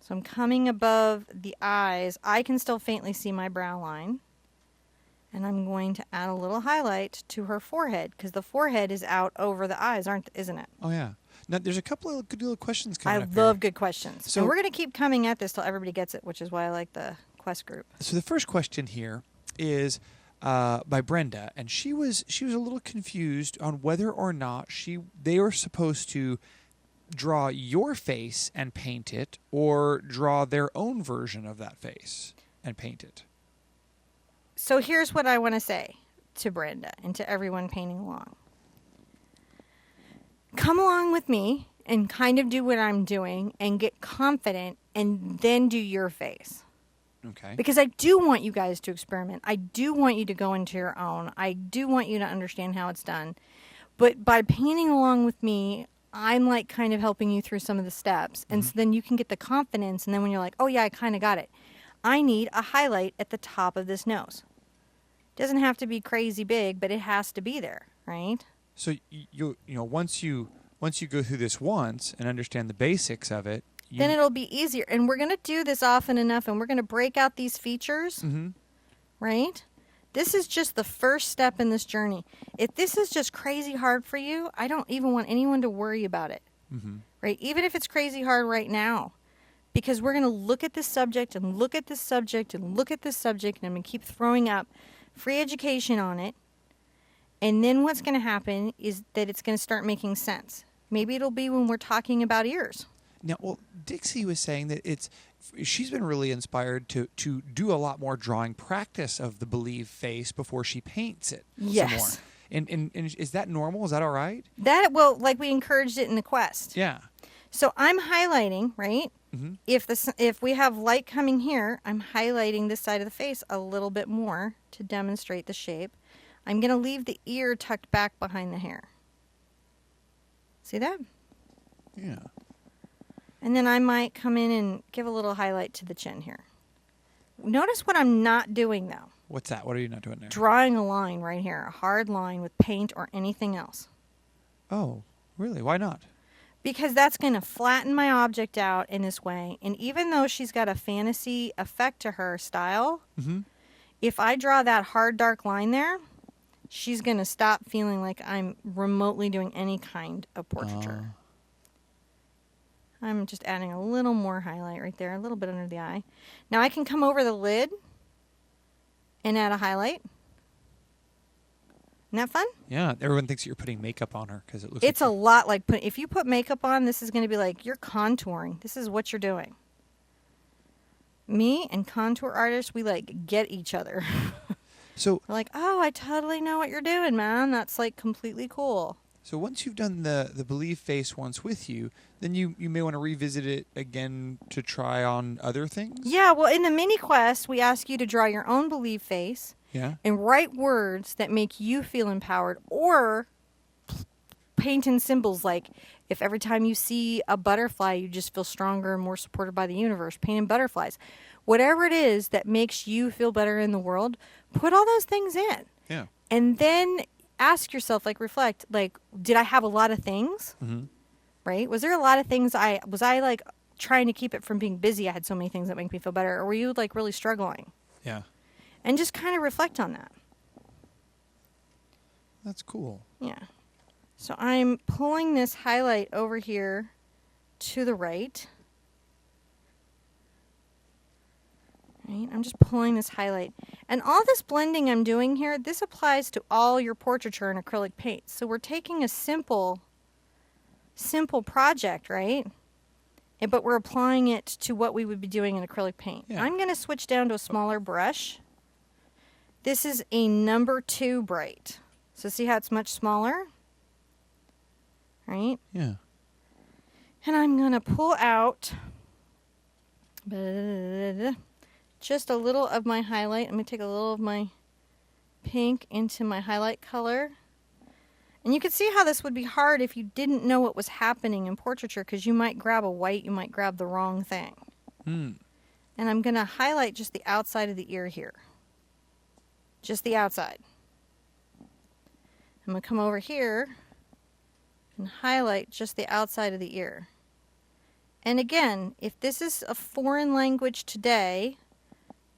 so I'm coming above the eyes, I can still faintly see my brow line. And I'm going to add a little highlight to her forehead because the forehead is out over the eyes, isn't it? Oh, yeah. Now, there's a couple of good little questions coming up I love here. good questions. So and we're going to keep coming at this till everybody gets it, which is why I like the quest group. So the first question here is by Brenda, and she was a little confused on whether or not they were supposed to draw your face and paint it, or draw their own version of that face and paint it. So here's what I want to say to Brenda and to everyone painting along. Come along with me and kind of do what I'm doing and get confident and then do your face. Okay. Because I do want you guys to experiment. I do want you to go into your own. I do want you to understand how it's done. But by painting along with me, I'm like kind of helping you through some of the steps. And so then you can get the confidence. And then when you're like, oh yeah, I kind of got it. I need a highlight at the top of this nose. Doesn't have to be crazy big, but it has to be there, right? So you know once you go through this once and understand the basics of it, then it'll be easier. And we're going to do this often enough, and we're going to break out these features, right? This is just the first step in this journey. If this is just crazy hard for you, I don't even want anyone to worry about it, right? Even if it's crazy hard right now, because we're going to look at this subject and look at this subject and look at this subject, and I'm going to keep throwing up free education on it. And then what's going to happen is that it's going to start making sense. Maybe it'll be when we're talking about ears. Now, well, Dixie was saying that she's been really inspired to do a lot more drawing practice of the Believe face before she paints it some more. And is that normal? Is that all right? Well, like we encouraged it in the quest. Yeah. So I'm highlighting, right? If we have light coming here, I'm highlighting this side of the face a little bit more to demonstrate the shape. I'm going to leave the ear tucked back behind the hair. See that? Yeah. And then I might come in and give a little highlight to the chin here. Notice what I'm not doing, though. What's that? What are you not doing there? Drawing a line right here, a hard line with paint or anything else. Oh, really? Why not? Because that's going to flatten my object out in this way. And even though she's got a fantasy effect to her style, if I draw that hard, dark line there, she's going to stop feeling like I'm remotely doing any kind of portraiture. I'm just adding a little more highlight right there, a little bit under the eye. Now I can come over the lid and add a highlight. Isn't that fun? Yeah, everyone thinks that you're putting makeup on her because it looks. It's a lot like if you put makeup on, this is going to be like you're contouring. This is what you're doing. Me and contour artists, we like get each other. So we're like, oh, I totally know what you're doing, man. That's like completely cool. So once you've done the Believe face once with you, then you may want to revisit it again to try on other things? Yeah, well, in the mini quest, we ask you to draw your own Believe face and write words that make you feel empowered, or paint in symbols like if every time you see a butterfly, you just feel stronger and more supported by the universe, paint in butterflies. Whatever it is that makes you feel better in the world, put all those things in. Yeah. And then ask yourself, like reflect, like, did I have a lot of things? Mm-hmm. Right? Was there a lot of things was I like trying to keep it from being busy? I had so many things that make me feel better. Or were you like really struggling? Yeah. And just kind of reflect on that. That's cool. Yeah. So I'm pulling this highlight over here to the right. Right? I'm just pulling this highlight. And all this blending I'm doing here, this applies to all your portraiture and acrylic paints. So we're taking a simple project, right? But we're applying it to what we would be doing in acrylic paint. Yeah. I'm going to switch down to a smaller brush. This is a number 2 bright. So see how it's much smaller? Right? Yeah. And I'm going to pull out just a little of my highlight. I'm going to take a little of my pink into my highlight color. And you can see how this would be hard if you didn't know what was happening in portraiture, because you might grab a white, you might grab the wrong thing. Mm. And I'm going to highlight just the outside of the ear here. Just the outside. I'm going to come over here and highlight just the outside of the ear. And again, if this is a foreign language today,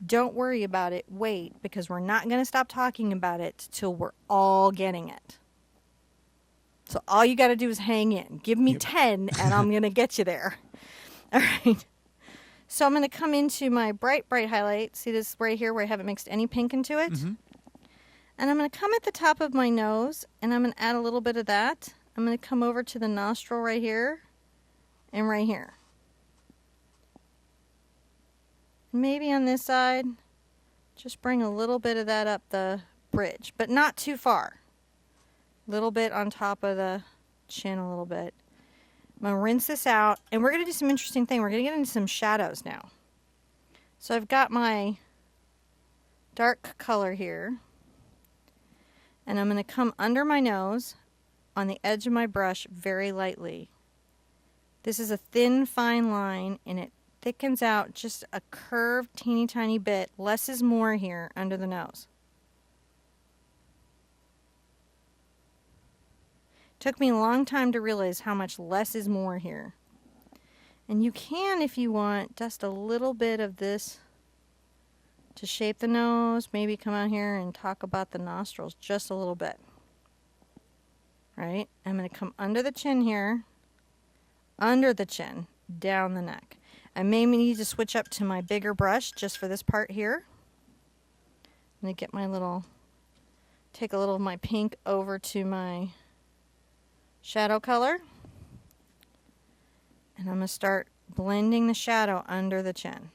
don't worry about it. Wait, because we're not going to stop talking about it till we're all getting it. So all you got to do is hang in. Give me 10 and I'm going to get you there. All right. So I'm going to come into my bright highlight. See this right here where I haven't mixed any pink into it? Mm-hmm. And I'm going to come at the top of my nose and I'm going to add a little bit of that. I'm going to come over to the nostril right here and right here. Maybe on this side, just bring a little bit of that up the bridge, but not too far. Little bit on top of the chin a little bit. I'm going to rinse this out, and we're going to do some interesting thing. We're going to get into some shadows now. So I've got my dark color here, and I'm going to come under my nose on the edge of my brush very lightly. This is a thin, fine line, and it thickens out just a curved, teeny tiny bit. Less is more here under the nose. Took me a long time to realize how much less is more here. And you can, if you want, dust a little bit of this to shape the nose. Maybe come out here and talk about the nostrils just a little bit. Right? I'm going to come under the chin here, under the chin, down the neck. I may need to switch up to my bigger brush just for this part here. I'm going to get my little, take a little of my pink over to my shadow color, and I'm going to start blending the shadow under the chin.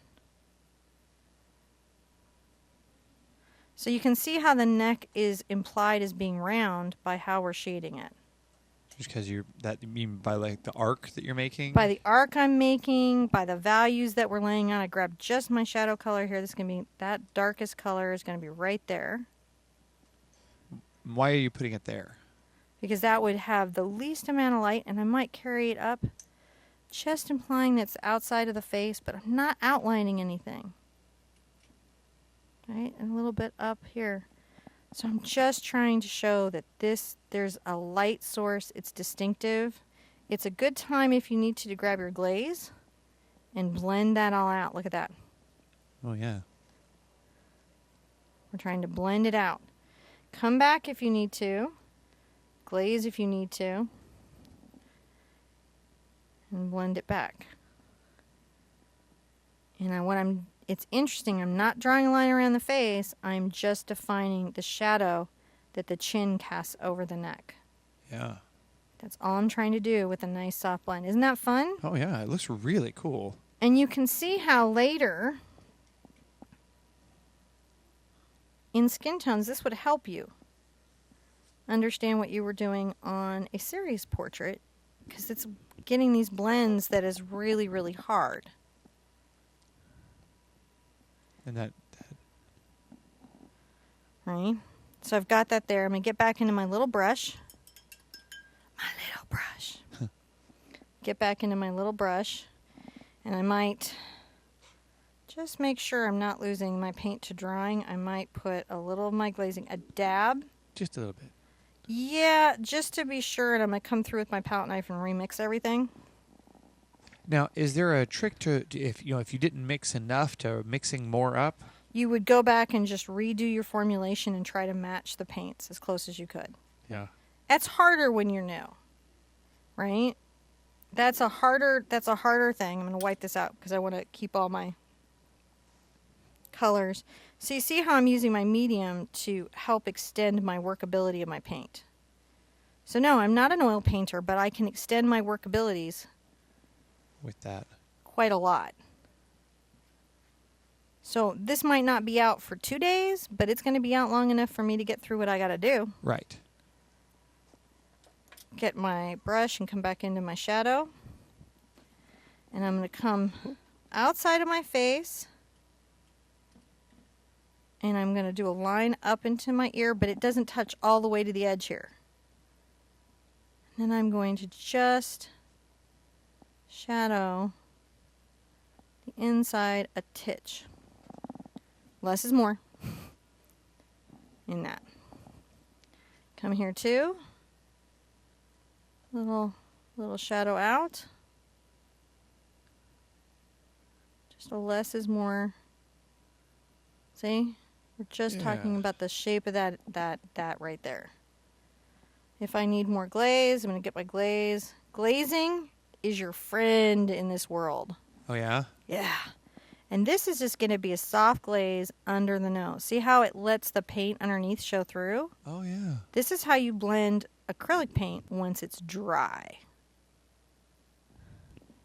So you can see how the neck is implied as being round by how we're shading it. Just because you mean by like the arc that you're making? By the arc I'm making, by the values that we're laying on. I grabbed just my shadow color here. This is going to be, that darkest color is going to be right there. Why are you putting it there? Because that would have the least amount of light, and I might carry it up, just implying that it's outside of the face, but I'm not outlining anything. Right? And a little bit up here. So I'm just trying to show that there's a light source, it's distinctive. It's a good time if you need to grab your glaze and blend that all out. Look at that. Oh, yeah. We're trying to blend it out. Come back if you need to. Glaze if you need to, and blend it back. And it's interesting, I'm not drawing a line around the face, I'm just defining the shadow that the chin casts over the neck. Yeah. That's all I'm trying to do with a nice soft blend. Isn't that fun? Oh, yeah. It looks really cool. And you can see how later, in skin tones, this would help you understand what you were doing on a serious portrait, because it's getting these blends that is really, really hard. And that Right? So I've got that there. I'm going to get back into my little brush. Get back into my little brush. And I might just make sure I'm not losing my paint to drying. I might put a little of my glazing, a dab. just a little bit. Yeah, just to be sure, and I'm going to come through with my palette knife and remix everything. Now, is there a trick to if you didn't mix enough to mixing more up? You would go back and just redo your formulation and try to match the paints as close as you could. Yeah. That's harder when you're new, right? That's a harder thing. I'm going to wipe this out because I want to keep all my colors. So you see how I'm using my medium to help extend my workability of my paint. So no, I'm not an oil painter, but I can extend my workabilities With that. quite a lot. So this might not be out for 2 days, but it's going to be out long enough for me to get through what I got to do. Right. Get my brush and come back into my shadow. And I'm going to come outside of my face. And I'm going to do a line up into my ear, but it doesn't touch all the way to the edge here. And then I'm going to just shadow the inside a titch. Less is more in that. Come here too. Little shadow out. Just a less is more. See? We're just talking about the shape of that right there. If I need more glaze, I'm going to get my glaze. Glazing is your friend in this world. Oh, yeah? Yeah. And this is just going to be a soft glaze under the nose. See how it lets the paint underneath show through? Oh, yeah. This is how you blend acrylic paint once it's dry.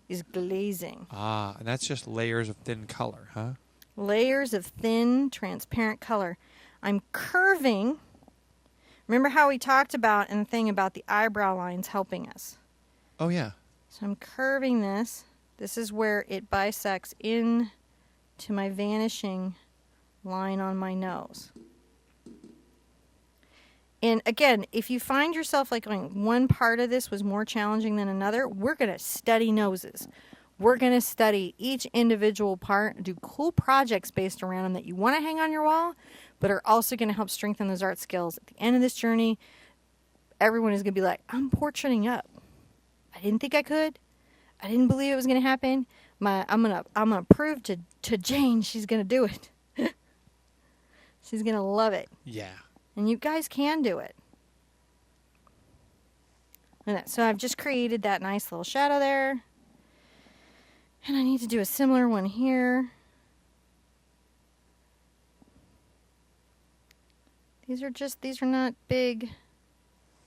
Is glazing. Ah, and that's just layers of thin color, huh? Layers of thin, transparent color. I'm curving. Remember how we talked about in the thing about the eyebrow lines helping us? Oh, yeah. So I'm curving this. This is where it bisects in to my vanishing line on my nose. And again, if you find yourself like going, one part of this was more challenging than another, we're going to study noses. We're going to study each individual part, do cool projects based around them that you want to hang on your wall, but are also going to help strengthen those art skills. At the end of this journey, everyone is going to be like, I'm portraiting up. I didn't think I could. I didn't believe it was going to happen. I'm gonna prove to Jane she's going to do it. She's going to love it. Yeah. And you guys can do it. So I've just created that nice little shadow there. And I need to do a similar one here. These are not big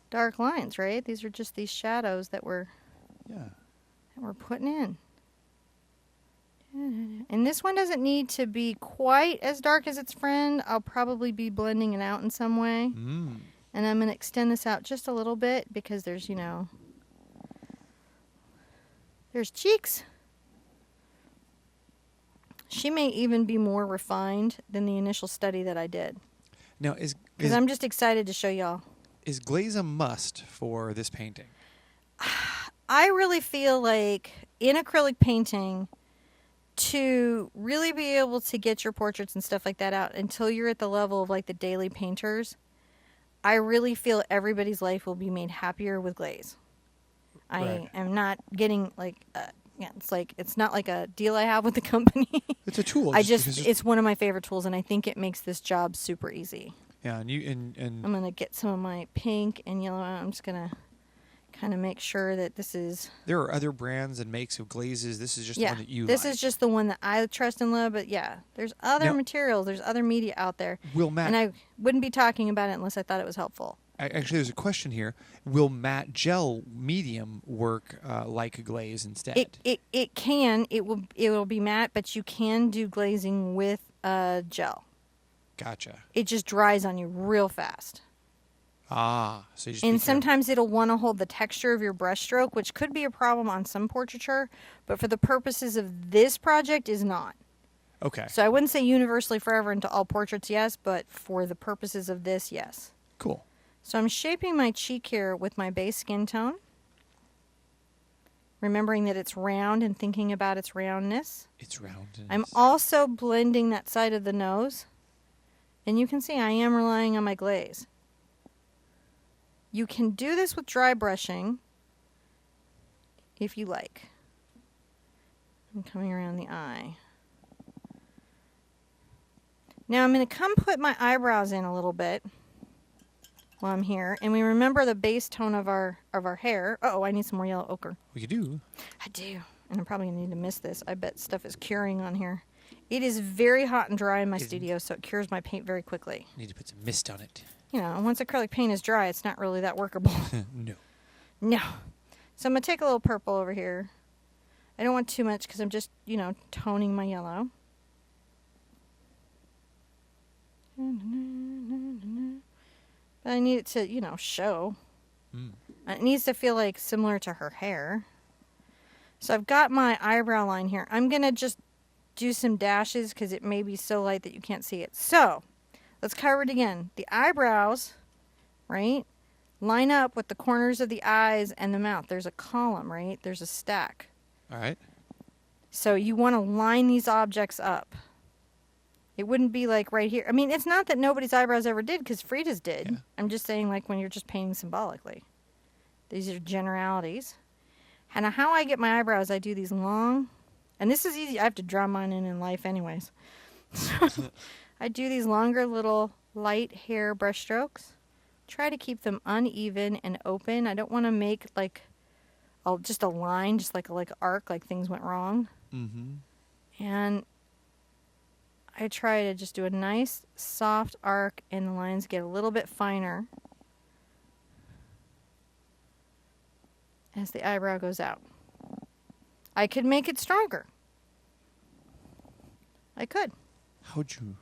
dark lines, right? These are just these shadows that we're putting in. And this one doesn't need to be quite as dark as its friend. I'll probably be blending it out in some way. Mm. And I'm going to extend this out just a little bit because there's cheeks. She may even be more refined than the initial study that I did. Now, because I'm just excited to show y'all. Is glaze a must for this painting? I really feel like in acrylic painting, to really be able to get your portraits and stuff like that out until you're at the level of like the daily painters, I really feel everybody's life will be made happier with glaze. I am not getting like, it's not like a deal I have with the company. It's a tool. It's one of my favorite tools, and I think it makes this job super easy. Yeah, and I'm gonna get some of my pink and yellow out. I'm just gonna kind of make sure that this is. There are other brands and makes of glazes. This is just the one that you this like. is just the one that I trust and love. But yeah, there's other materials. There's other media out there. And I wouldn't be talking about it unless I thought it was helpful. Actually, there's a question here. Will matte gel medium work like a glaze instead? It can. It will be matte, but you can do glazing with gel. Gotcha. It just dries on you real fast. Ah, so you just and sometimes it'll want to hold the texture of your brush stroke, which could be a problem on some portraiture, but for the purposes of this project is not. Okay. So I wouldn't say universally forever into all portraits, yes, but for the purposes of this, yes. Cool. So I'm shaping my cheek here with my base skin tone, remembering that it's round and thinking about its roundness. It's round. I'm also blending that side of the nose, and you can see I am relying on my glaze. You can do this with dry brushing if you like. I'm coming around the eye. Now I'm going to come put my eyebrows in a little bit while I'm here. And we remember the base tone of our hair. Uh-oh, I need some more yellow ochre. Well, you do. I do. And I'm probably going to need to miss this. I bet stuff is curing on here. It is very hot and dry in my studio, so it cures my paint very quickly. Need to put some mist on it. You know, once acrylic paint is dry, it's not really that workable. No. No. So I'm going to take a little purple over here. I don't want too much because I'm just, you know, toning my yellow. But I need it to, you know, show. It needs to feel like similar to her hair. So I've got my eyebrow line here. I'm going to just do some dashes because it may be so light that you can't see it. So let's cover it again. The eyebrows, right, line up with the corners of the eyes and the mouth. There's a column, right? There's a stack. All right. So you want to line these objects up. It wouldn't be like right here. I mean, it's not that nobody's eyebrows ever did, because Frida's did. Yeah. I'm just saying, like, when you're just painting symbolically. These are generalities. And how I get my eyebrows, I do these long. And this is easy. I have to draw mine in life anyways. So I do these longer little light hair brush strokes. Try to keep them uneven and open. I don't want to make like just a line, just like an arc, like things went wrong. And I try to just do a nice soft arc and the lines get a little bit finer as the eyebrow goes out. I could make it stronger. I could. How'd you?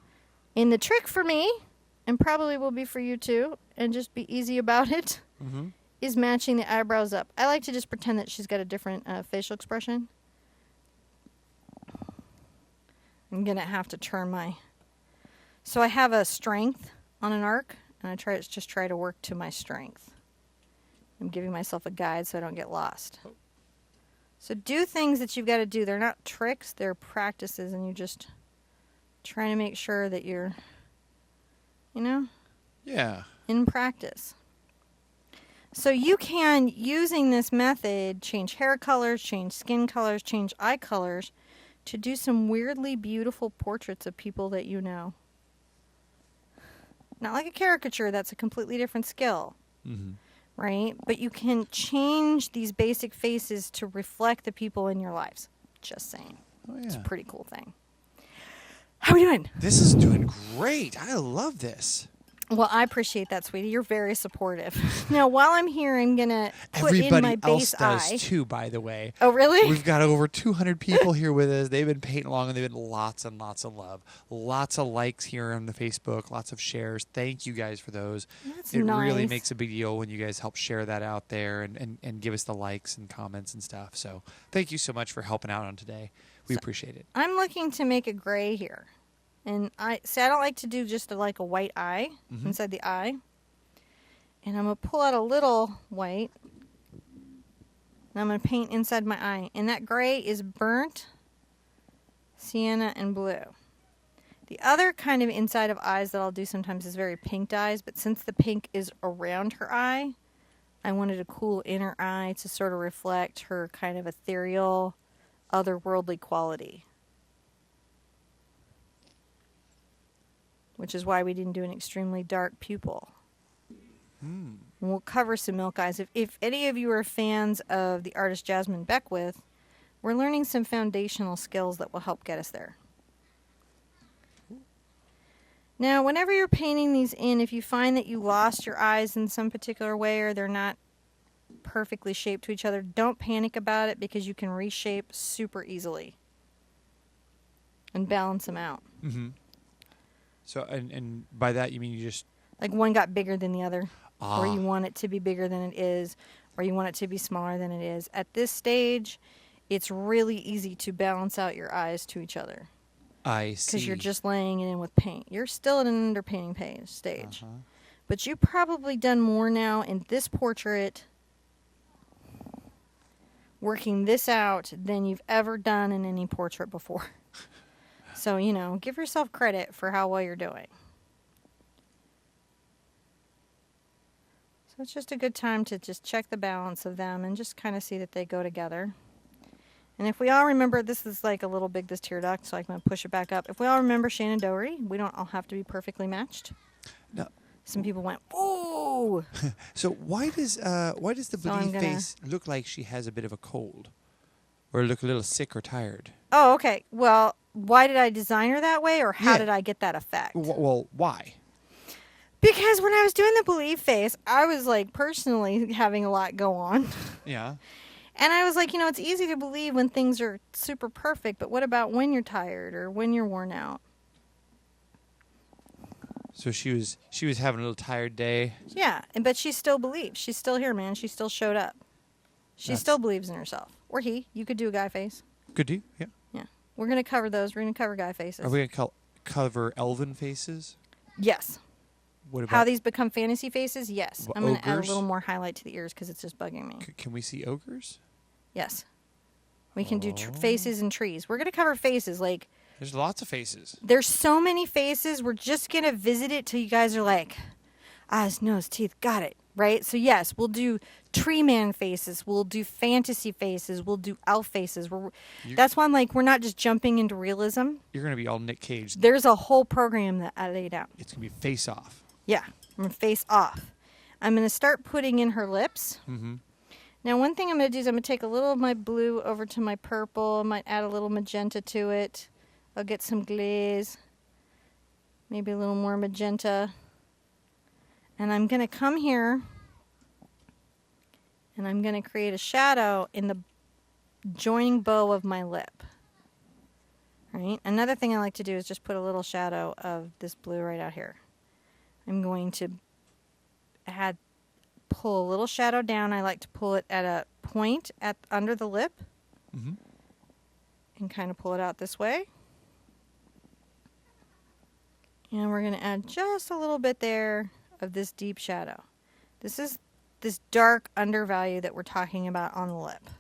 And the trick for me, and probably will be for you too, and just be easy about it, is matching the eyebrows up. I like to just pretend that she's got a different facial expression. I'm going to have to turn my... So I have a strength on an arc, and I just try to work to my strength. I'm giving myself a guide so I don't get lost. So do things that you've got to do. They're not tricks, they're practices, and you just trying to make sure that you're, you know, in practice. So you can, using this method, change hair colors, change skin colors, change eye colors to do some weirdly beautiful portraits of people that you know. Not like a caricature, that's a completely different skill. Right? But you can change these basic faces to reflect the people in your lives. Just saying. Oh, yeah. It's a pretty cool thing. How are we doing? This is doing great. I love this. Well, I appreciate that, sweetie. You're very supportive. Now, while I'm here, I'm going to put Everybody in my base else eye. does too, by the way. Oh, really? We've got over 200 people here with us. They've been painting along, and they've been lots and lots of love. Lots of likes here on the Facebook, lots of shares. Thank you guys for those. That's it nice. really makes a big deal when you guys help share that out there and give us the likes and comments and stuff. So thank you so much for helping out on today. We appreciate it. I'm looking to make a gray here. And I don't like to do just like a white eye inside the eye. And I'm going to pull out a little white. And I'm going to paint inside my eye. And that gray is burnt sienna and blue. The other kind of inside of eyes that I'll do sometimes is very pinked eyes. But since the pink is around her eye, I wanted a cool inner eye to sort of reflect her kind of ethereal, otherworldly quality. Which is why we didn't do an extremely dark pupil. And we'll cover some milk eyes. If any of you are fans of the artist Jasmine Beckwith, we're learning some foundational skills that will help get us there. Now, whenever you're painting these in, if you find that you lost your eyes in some particular way or they're not perfectly shaped to each other, don't panic about it because you can reshape super easily and balance them out. So, and by that you mean you just... Like one got bigger than the other, or you want it to be bigger than it is, or you want it to be smaller than it is. At this stage, it's really easy to balance out your eyes to each other. I see. Because you're just laying it in with paint. You're still at an underpainting stage. But you've probably done more now in this portrait, working this out, than you've ever done in any portrait before. So, you know, give yourself credit for how well you're doing. So So it's just a good time to just check the balance of them and just kind of see that they go together. And if we all remember, this is like a little big, this tear duct, so I'm going to push it back up. If we all remember Shannon Doherty, we don't all have to be perfectly matched. No. Some people went, ooh! So why does the belief face look like she has a bit of a cold? Or look a little sick or tired? Oh, okay. Well, why did I design her that way, or how Yeah. did I get that effect? Well, why? Because when I was doing the belief face, I was like personally having a lot go on. Yeah. And I was like, it's easy to believe when things are super perfect, but what about when you're tired or when you're worn out? So she was having a little tired day. Yeah, but she still believes. She's still here, man. She still showed up. She still believes in herself. Or he. You could do a guy face. Could do, yeah. Yeah. We're going to cover those. We're going to cover guy faces. Are we going to cover elven faces? Yes. What about how these become fantasy faces? Yes. I'm going to add a ogres? little more highlight to the ears because it's just bugging me. Can we see ogres? Yes. We can do faces and trees. We're going to cover faces. Like, there's lots of faces. there's so many faces. We're just going to visit it till you guys are like, eyes, nose, teeth, got it. Right? So, yes, we'll do tree man faces. We'll do fantasy faces. We'll do elf faces. That's why I'm like, we're not just jumping into realism. You're going to be all Nick Cage. There's a whole program that I laid out. It's going to be face off. Yeah. I'm going to face off. I'm going to start putting in her lips. Mm-hmm. Now, one thing I'm going to do is I'm going to take a little of my blue over to my purple. I might add a little magenta to it. I'll get some glaze. Maybe a little more magenta. And I'm going to come here and I'm going to create a shadow in the joining bow of my lip. Right? Another thing I like to do is just put a little shadow of this blue right out here. I'm going to pull a little shadow down. I like to pull it at a point under the lip. Mm-hmm. And kind of pull it out this way. And we're going to add just a little bit there of this deep shadow. This is this dark undervalue that we're talking about on the lip.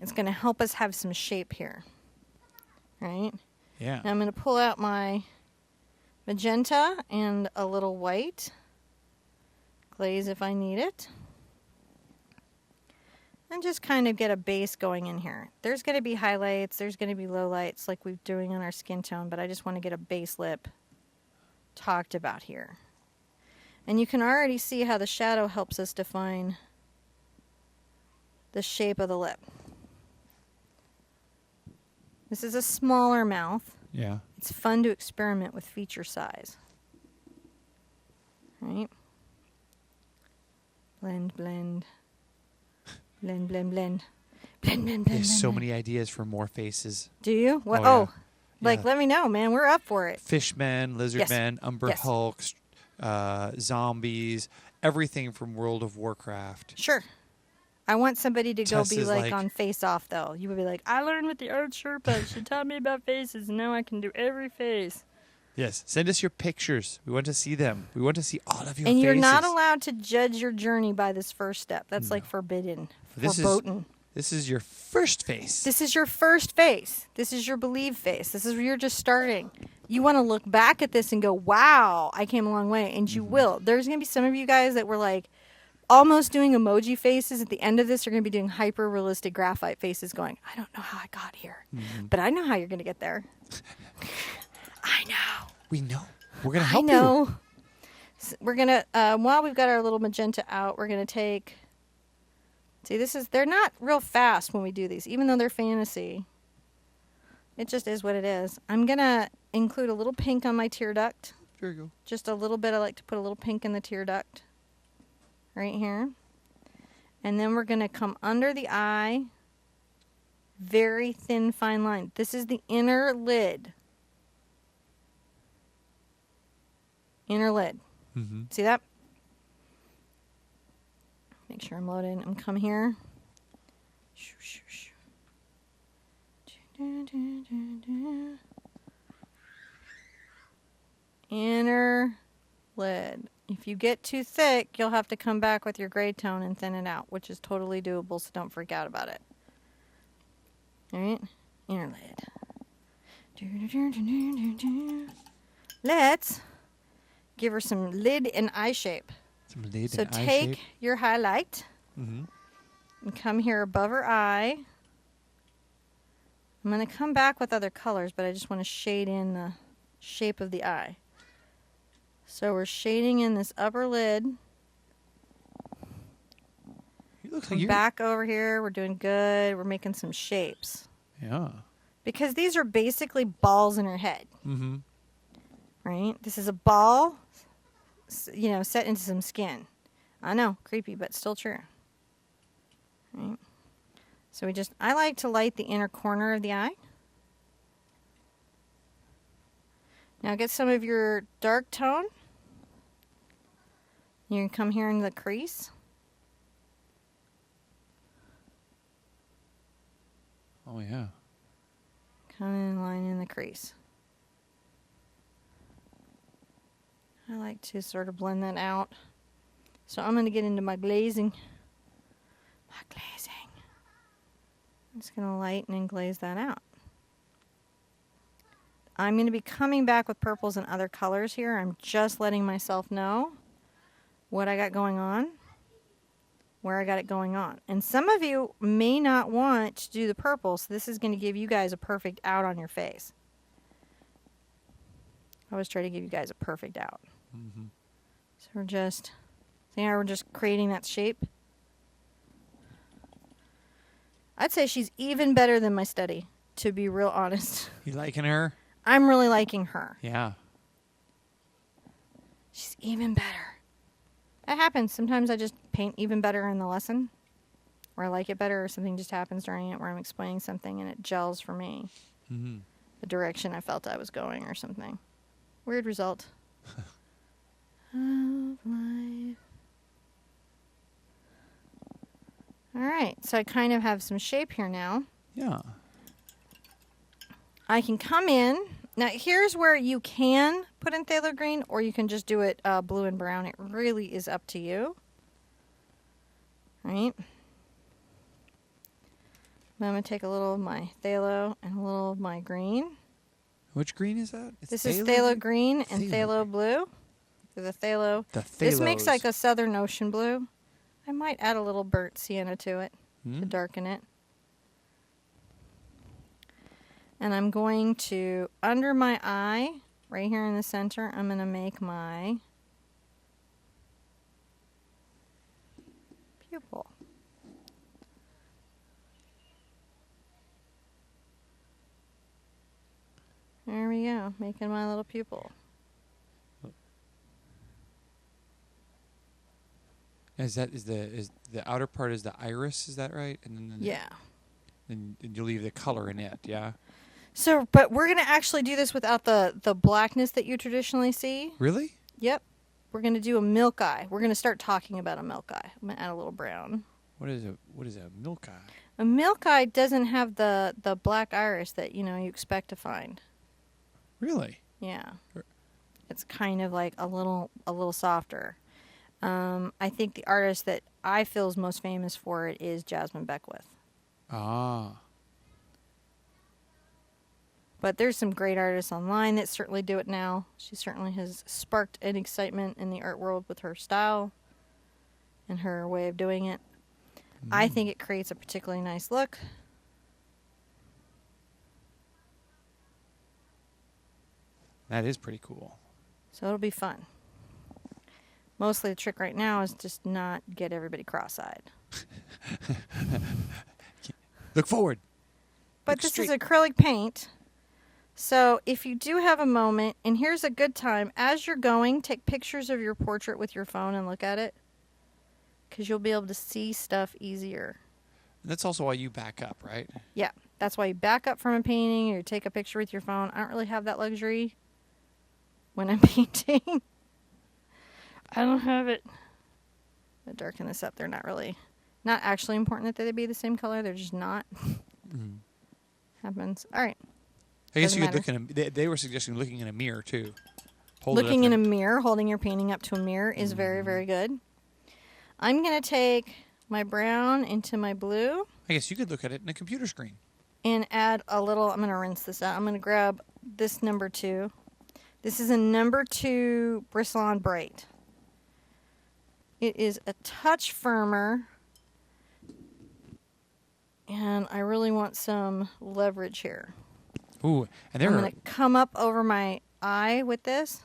It's going to help us have some shape here. Right? Yeah. Now I'm going to pull out my magenta and a little white. Glaze if I need it. And just kind of get a base going in here. There's going to be highlights, there's going to be lowlights like we're doing on our skin tone, but I just want to get a base lip talked about here. And you can already see how the shadow helps us define the shape of the lip. This is a smaller mouth. Yeah. It's fun to experiment with feature size. Right? Blend, blend. Blend, blend, blend. Blend, blend, blend. There's blend, so blend. many ideas for more faces. Do you? What? Oh, yeah. Like, Yeah. let me know, man. We're up for it. Fishmen, lizardmen, Umber Yes. Hulks, zombies, everything from World of Warcraft. Sure. I want somebody to go Tess be is like like- on Face Off, though. You would be like, I learned with the TheArtSherpa. She taught me about faces, and now I can do every face. Yes. Send us your pictures. We want to see them. We want to see all of your And faces. you're not allowed to judge your journey by this first step. That's like forbidden. Verboten. This is your first face. This is your first face. This is your believe face. This is where you're just starting. You want to look back at this and go, wow, I came a long way. And you will. There's going to be some of you guys that were like almost doing emoji faces. At the end of this, you're going to be doing hyper-realistic graphite faces going, I don't know how I got here. But I know how you're going to get there. I know. We know. We're going to help I know. So we're going to, while we've got our little magenta out, we're going to take... See, they're not real fast when we do these, even though they're fantasy. It just is what it is. I'm going to include a little pink on my tear duct. There you go. Just a little bit. I like to put a little pink in the tear duct. Right here. And then we're going to come under the eye. Very thin, fine line. This is the inner lid. Inner lid. Mm-hmm. See that? Make sure I'm loaded. I'm come here. Inner lid. If you get too thick, you'll have to come back with your gray tone and thin it out, which is totally doable, so don't freak out about it. All right? Inner lid. Let's give her some lid and eye shape. Some lid So and eye take shape. your highlight Mm-hmm. and come here above her eye. I'm going to come back with other colors, but I just want to shade in the shape of the eye. So we're shading in this upper lid. You look like Come you're. back over here. We're doing good. We're making some shapes. Yeah. Because these are basically balls in her head, Mm-hmm. right? This is a ball, you know, set into some skin. I know, creepy, but still true. Right? So I like to light the inner corner of the eye. Now get some of your dark tone. You can come here in the crease. Oh yeah. Come in, line in the crease. I like to sort of blend that out. So I'm going to get into my glazing. My glazing. I'm just going to lighten and glaze that out. I'm going to be coming back with purples and other colors here. I'm just letting myself know what I got going on, where I got it going on. And some of you may not want to do the purple, so this is going to give you guys a perfect out on your face. I always try to give you guys a perfect out. Mm-hmm. So we're just creating that shape. I'd say she's even better than my study, to be real honest. You liking her? I'm really liking her. Yeah. She's even better. That happens. Sometimes I just paint even better in the lesson, or I like it better, or something just happens during it where I'm explaining something and it gels for me. Mm-hmm. The direction I felt I was going or something. Weird result. Of life. Alright, so I kind of have some shape here now. Yeah. I can come in. Now here's where you can put in phthalo green, or you can just do it blue and brown. It really is up to you. Right? I'm going to take a little of my phthalo and a little of my green. Which green is that? It's This is phthalo green and Phthalo phthalo blue. The phthalo. The This makes phthalos. like a southern ocean blue. I might add a little burnt sienna to it to Hmm? darken it. And I'm going to, under my eye, right here in the center, I'm going to make my pupil. There we go, making my little pupil. Is the outer part is the iris? Is that right? And then Yeah. and you leave the color in it. Yeah. So, but we're going to actually do this without the blackness that you traditionally see. Really? Yep. We're going to do a milk eye. We're going to start talking about a milk eye. I'm going to add a little brown. What is a milk eye? A milk eye doesn't have the black iris that, you expect to find. Really? Yeah. It's kind of like a little softer. I think the artist that I feel is most famous for it is Jasmine Beckwith. Ah. But there's some great artists online that certainly do it now. She certainly has sparked an excitement in the art world with her style and her way of doing it. I think it creates a particularly nice look. That is pretty cool. So it'll be fun. Mostly the trick right now is just not get everybody cross-eyed. Look forward. But Look this straight. is acrylic paint. So if you do have a moment, and here's a good time, as you're going, take pictures of your portrait with your phone and look at it. Because you'll be able to see stuff easier. That's also why you back up, right? Yeah, that's why you back up from a painting or take a picture with your phone. I don't really have that luxury when I'm painting. I don't have it. I'll darken this up. They're not actually important that they be the same color. They're just not. Happens. All right. I guess Doesn't you could matter. look in a. They were suggesting looking in a mirror too. Hold it up Looking in a there. mirror, holding your painting up to a mirror is very, very good. I'm going to take my brown into my blue I guess you could look at it in a computer screen. and add a little, I'm going to rinse this out. I'm going to grab this number 2. This is a number 2 Bristle-On Bright. It is a touch firmer. And I really want some leverage here. Ooh, and I'm there are going to come up over my eye with this.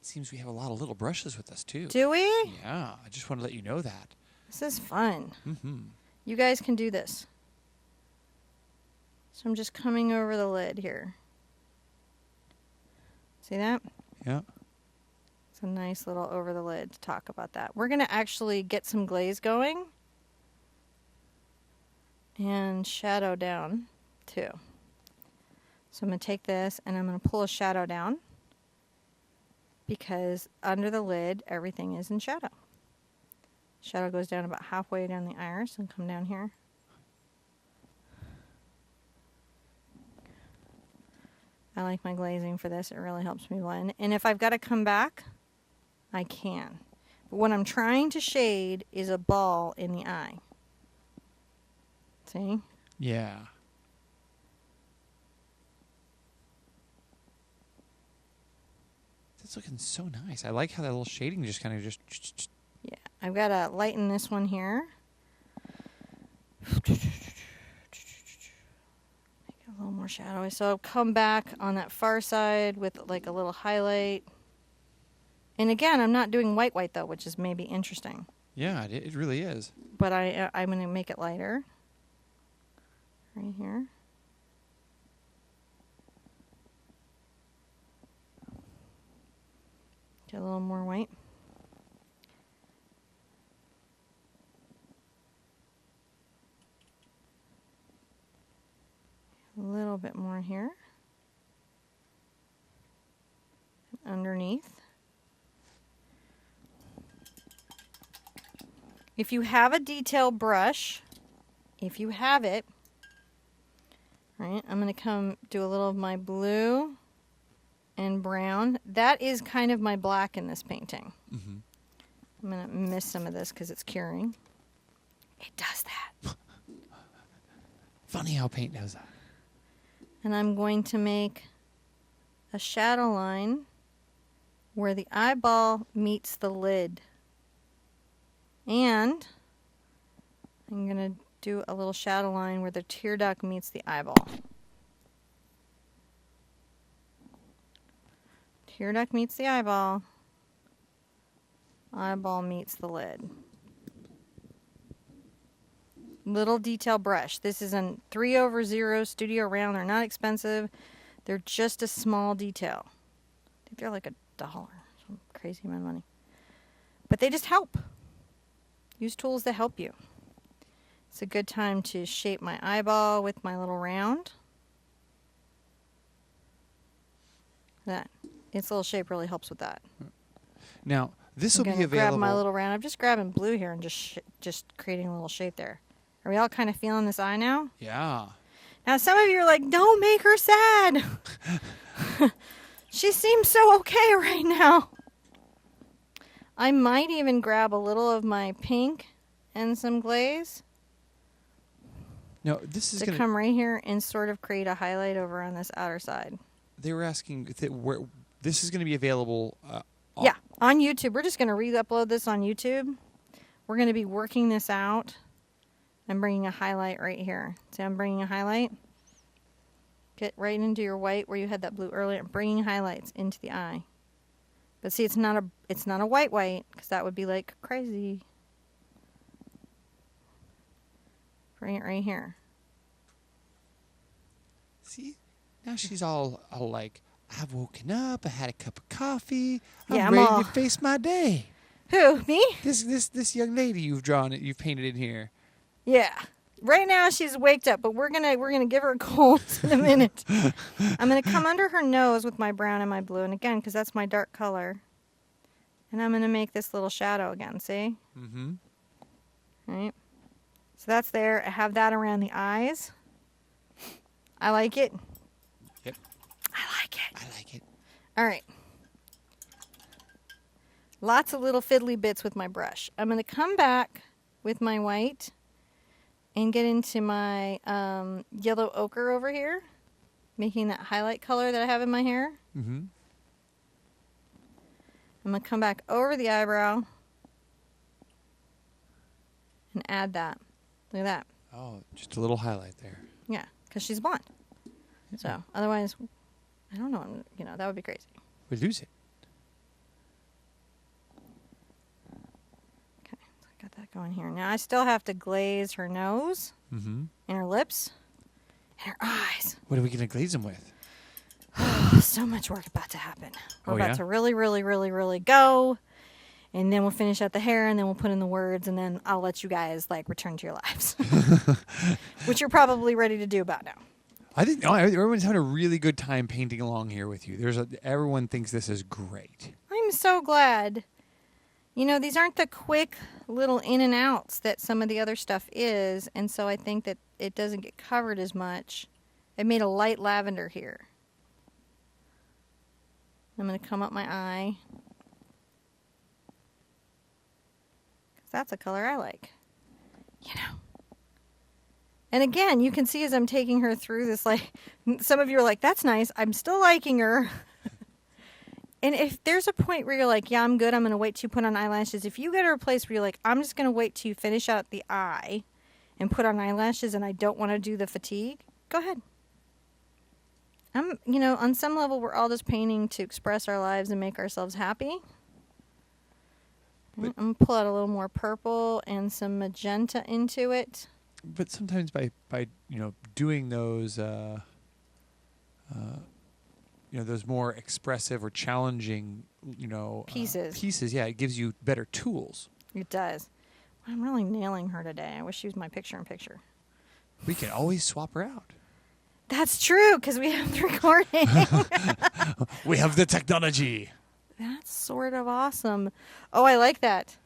it seems we have a lot of little brushes with us too. Do we? Yeah, I just want to let you know that. This is fun. Mm-hmm. You guys can do this. So I'm just coming over the lid here. See that? Yeah. It's a nice little over the lid to talk about that. We're going to actually get some glaze going and shadow down too. So I'm going to take this and I'm going to pull a shadow down because under the lid everything is in shadow. Shadow goes down about halfway down the iris and come down here. I like my glazing for this. It really helps me blend. And if I've got to come back, I can. But what I'm trying to shade is a ball in the eye. See? Yeah. That's looking so nice. I like how that little shading just kind of just. Yeah. I've got to lighten this one here. Make it a little more shadowy. So I'll come back on that far side with like a little highlight. And again, I'm not doing white though, which is maybe interesting. Yeah, it really is. But I'm going to make it lighter. Right here. Get a little more white. A little bit more here. And underneath. If you have a detail brush, if you have it, right, I'm going to come do a little of my blue and brown. That is kind of my black in this painting. Mm-hmm. I'm going to miss some of this because it's curing. It does that. Funny how paint does that. And I'm going to make a shadow line where the eyeball meets the lid. And I'm going to do a little shadow line where the tear duct meets the eyeball. Tear duct meets the eyeball. Eyeball meets the lid. Little detail brush. This is a 3/0 studio round. They're not expensive. They're just a small detail. I think they're like $1. Some crazy amount of money. But they just help. Use tools that help you. It's a good time to shape my eyeball with my little round. That. Its little shape really helps with that. Now, this will be I'm gonna available. grab my little round. I'm just grabbing blue here and just creating a little shape there. Are we all kind of feeling this eye now? Yeah. Now, some of you are like, don't make her sad. She seems so okay right now. I might even grab a little of my pink and some glaze No, this is to going come right here and sort of create a highlight over on this outer side. They were asking where this is going to be available. Yeah, on YouTube. We're just going to re-upload this on YouTube. We're going to be working this out. I'm bringing a highlight right here. See, I'm bringing a highlight. Get right into your white where you had that blue earlier. I'm bringing highlights into the eye. But see, it's not a white because that would be like crazy. Bring it right here. See, now she's all like, I've woken up. I had a cup of coffee. I'm Yeah, I'm ready all- to face my day. Who, me? This young lady you've painted in here. Yeah. Right now she's waked up, but we're gonna give her a cold in a minute. I'm gonna come under her nose with my brown and my blue, and again, because that's my dark color. And I'm gonna make this little shadow again. See? Mm-hmm. Right. So that's there. I have that around the eyes. I like it. Yep. I like it. I like it. All right. Lots of little fiddly bits with my brush. I'm going to come back with my white and get into my yellow ochre over here. making that highlight color that I have in my hair. Mm-hmm. I'm going to come back over the eyebrow and add that. Look at that. Oh, just a little highlight there. Yeah, because she's blonde. So otherwise, I don't know. You know, that would be crazy. We lose it. Okay, so I got that going here. Now I still have to glaze her nose Mm-hmm. and her lips and her eyes. What are we gonna glaze them with? So much work about to happen. We're Oh, about yeah? to really, really, really, really go. And then we'll finish out the hair, and then we'll put in the words, and then I'll let you guys like return to your lives, which you're probably ready to do about now. I think everyone's having a really good time painting along here with you. Everyone thinks this is great. I'm so glad. You know, these aren't the quick little in and outs that some of the other stuff is, and so I think that it doesn't get covered as much. I made a light lavender here. I'm going to come up my eye. 'Cause that's a color I like. You know. And again, you can see as I'm taking her through this, like, some of you are like, that's nice. I'm still liking her. And if there's a point where you're like, yeah, I'm good, I'm going to wait till you put on eyelashes. If you get to a place where you're like, I'm just going to wait till you finish out the eye and put on eyelashes and I don't want to do the fatigue, go ahead. You know, on some level, we're all just painting to express our lives and make ourselves happy. I'm going to pull out a little more purple and some magenta into it. But sometimes by doing those those more expressive or challenging pieces, yeah, it gives you better tools. It does. I'm really nailing her today. I wish she was my picture-in-picture. We can always swap her out. That's true, because we have the recording. We have the technology. That's sort of awesome. Oh, I like that.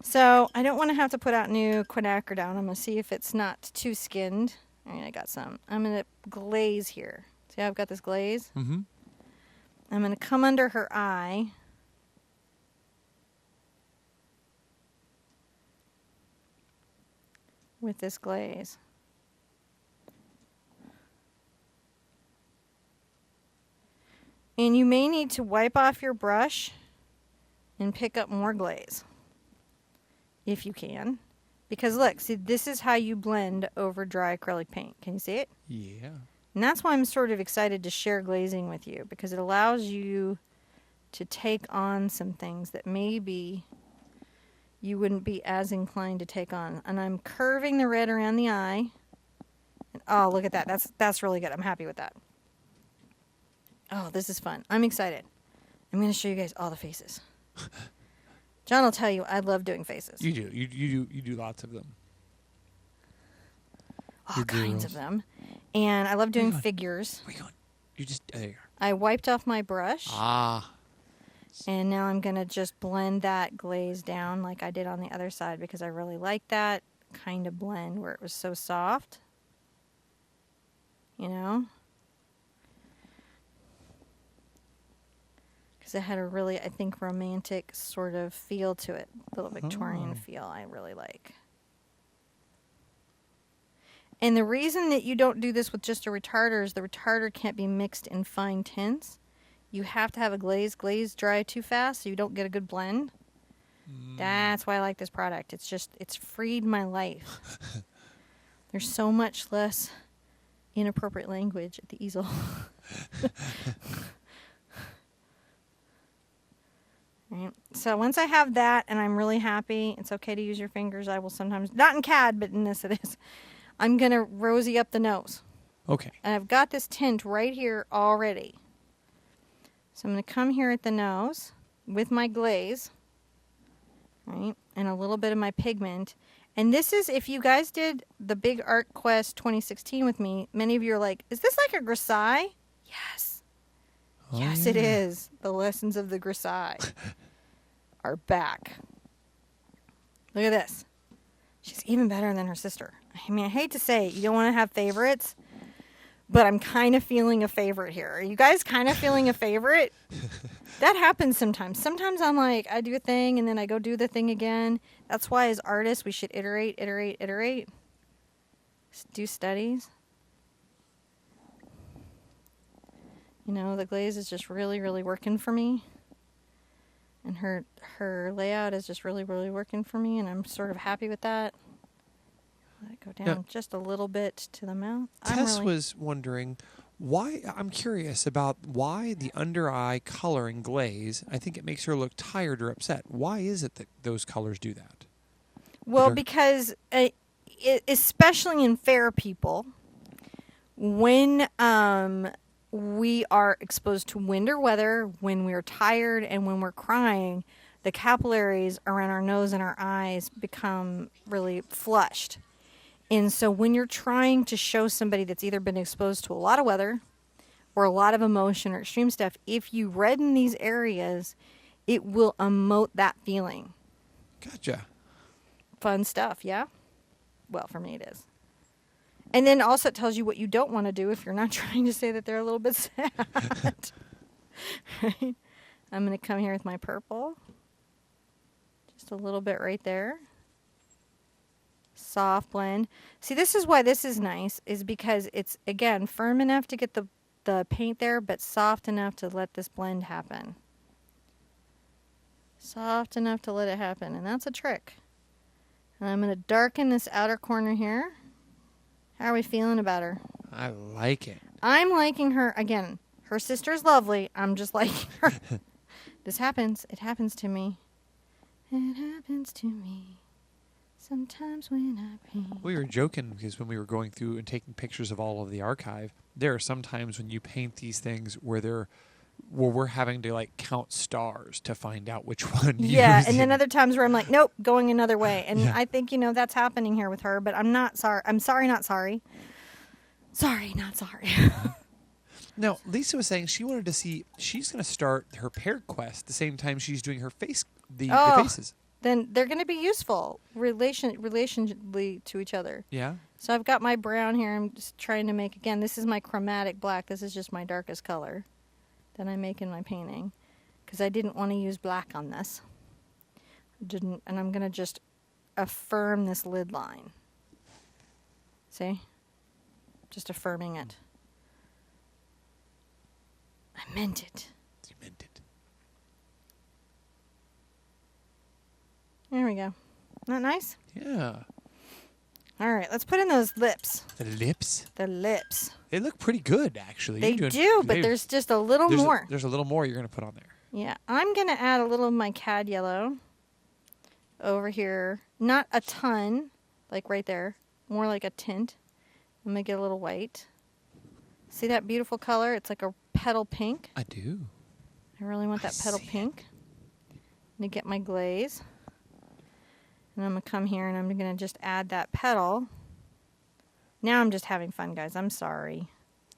So I don't want to have to put out new quinacridone. I'm going to see if it's not too skinned. All right, I got some. I'm going to glaze here. See how I've got this glaze? Mm-hmm. I'm going to come under her eye. With this glaze. And you may need to wipe off your brush and pick up more glaze. If you can. Because look, see, this is how you blend over dry acrylic paint. Can you see it? Yeah. And that's why I'm sort of excited to share glazing with you, because it allows you to take on some things that maybe you wouldn't be as inclined to take on. And I'm curving the red around the eye. And, oh, look at that. That's really good. I'm happy with that. Oh, this is fun. I'm excited. I'm going to show you guys all the faces. John will tell you I love doing faces. You do. You do lots of them. All kinds of them. And I love doing figures. Where you going? You just there you are. I wiped off my brush. Ah. And now I'm going to just blend that glaze down like I did on the other side, because I really like that kind of blend where it was so soft. You know? Because it had a really, I think, romantic sort of feel to it. A little Victorian feel I really like. And the reason that you don't do this with just a retarder is the retarder can't be mixed in fine tints. You have to have a glaze. Glaze dry too fast so you don't get a good blend. That's why I like this product. It's freed my life. There's so much less inappropriate language at the easel. Right. So once I have that and I'm really happy, it's okay to use your fingers. I will sometimes, not in CAD, but in this it is. I'm going to rosy up the nose. Okay. And I've got this tint right here already. So I'm going to come here at the nose with my glaze, right, and a little bit of my pigment. And this is, if you guys did the Big Art Quest 2016 with me, many of you are like, is this like a grisaille? Yes. Oh, Yes, yeah. it is. The lessons of the grisaille are back. Look at this. She's even better than her sister. I mean, I hate to say it, you don't want to have favorites, but I'm kind of feeling a favorite here. Are you guys kind of feeling a favorite? That happens sometimes. Sometimes I'm like, I do a thing and then I go do the thing again. That's why as artists we should iterate. Do studies. You know, the glaze is just really, really working for me. And her layout is just really, really working for me, and I'm sort of happy with that. Let it go down just a little bit to the mouth. Tess was wondering why. I'm curious about why the under eye color and glaze. I think it makes her look tired or upset. Why is it that those colors do that? Well, because especially in fair people, when we are exposed to winter weather, when we're tired and when we're crying, the capillaries around our nose and our eyes become really flushed. And so when you're trying to show somebody that's either been exposed to a lot of weather or a lot of emotion or extreme stuff, if you redden these areas, it will emote that feeling. Gotcha. Fun stuff, yeah? Well, for me it is. And then also it tells you what you don't want to do if you're not trying to say that they're a little bit sad. Right? I'm going to come here with my purple. Just a little bit right there. Soft blend. See, this is why this is nice, is because it's, again, firm enough to get the paint there, but soft enough to let this blend happen. Soft enough to let it happen, and that's a trick. And I'm going to darken this outer corner here. How are we feeling about her? I like it. I'm liking her. Again, her sister's lovely. I'm just liking her. This happens. It happens to me. It happens to me sometimes when I paint. We were joking because when we were going through and taking pictures of all of the archive, there are some times when you paint these things where we're having to like count stars to find out which one. Yeah, and then other times where I'm like, nope, going another way. And Yeah. I think, that's happening here with her, but I'm not sorry. I'm sorry, not sorry. Sorry, not sorry. Now, Lisa was saying she wanted to see, she's going to start her paired quest the same time she's doing her the faces. Then they're going to be useful relationally to each other. Yeah. So I've got my brown here. I'm just trying to make, again, this is my chromatic black. This is just my darkest color that I make in my painting, because I didn't want to use black on this. And I'm going to just affirm this lid line. See? Just affirming it. I meant it. You meant it. There we go. Not nice? Yeah. All right, let's put in those lips. The lips. The lips. They look pretty good, actually. They do, but there's just a little more. There's a little more you're going to put on there. Yeah, I'm going to add a little of my cad yellow over here. Not a ton, like right there. More like a tint. I'm going to get a little white. See that beautiful color? It's like a petal pink. I do. I really want that petal pink. I'm going to get my glaze. And I'm going to come here and I'm going to just add that petal. Now I'm just having fun, guys. I'm sorry.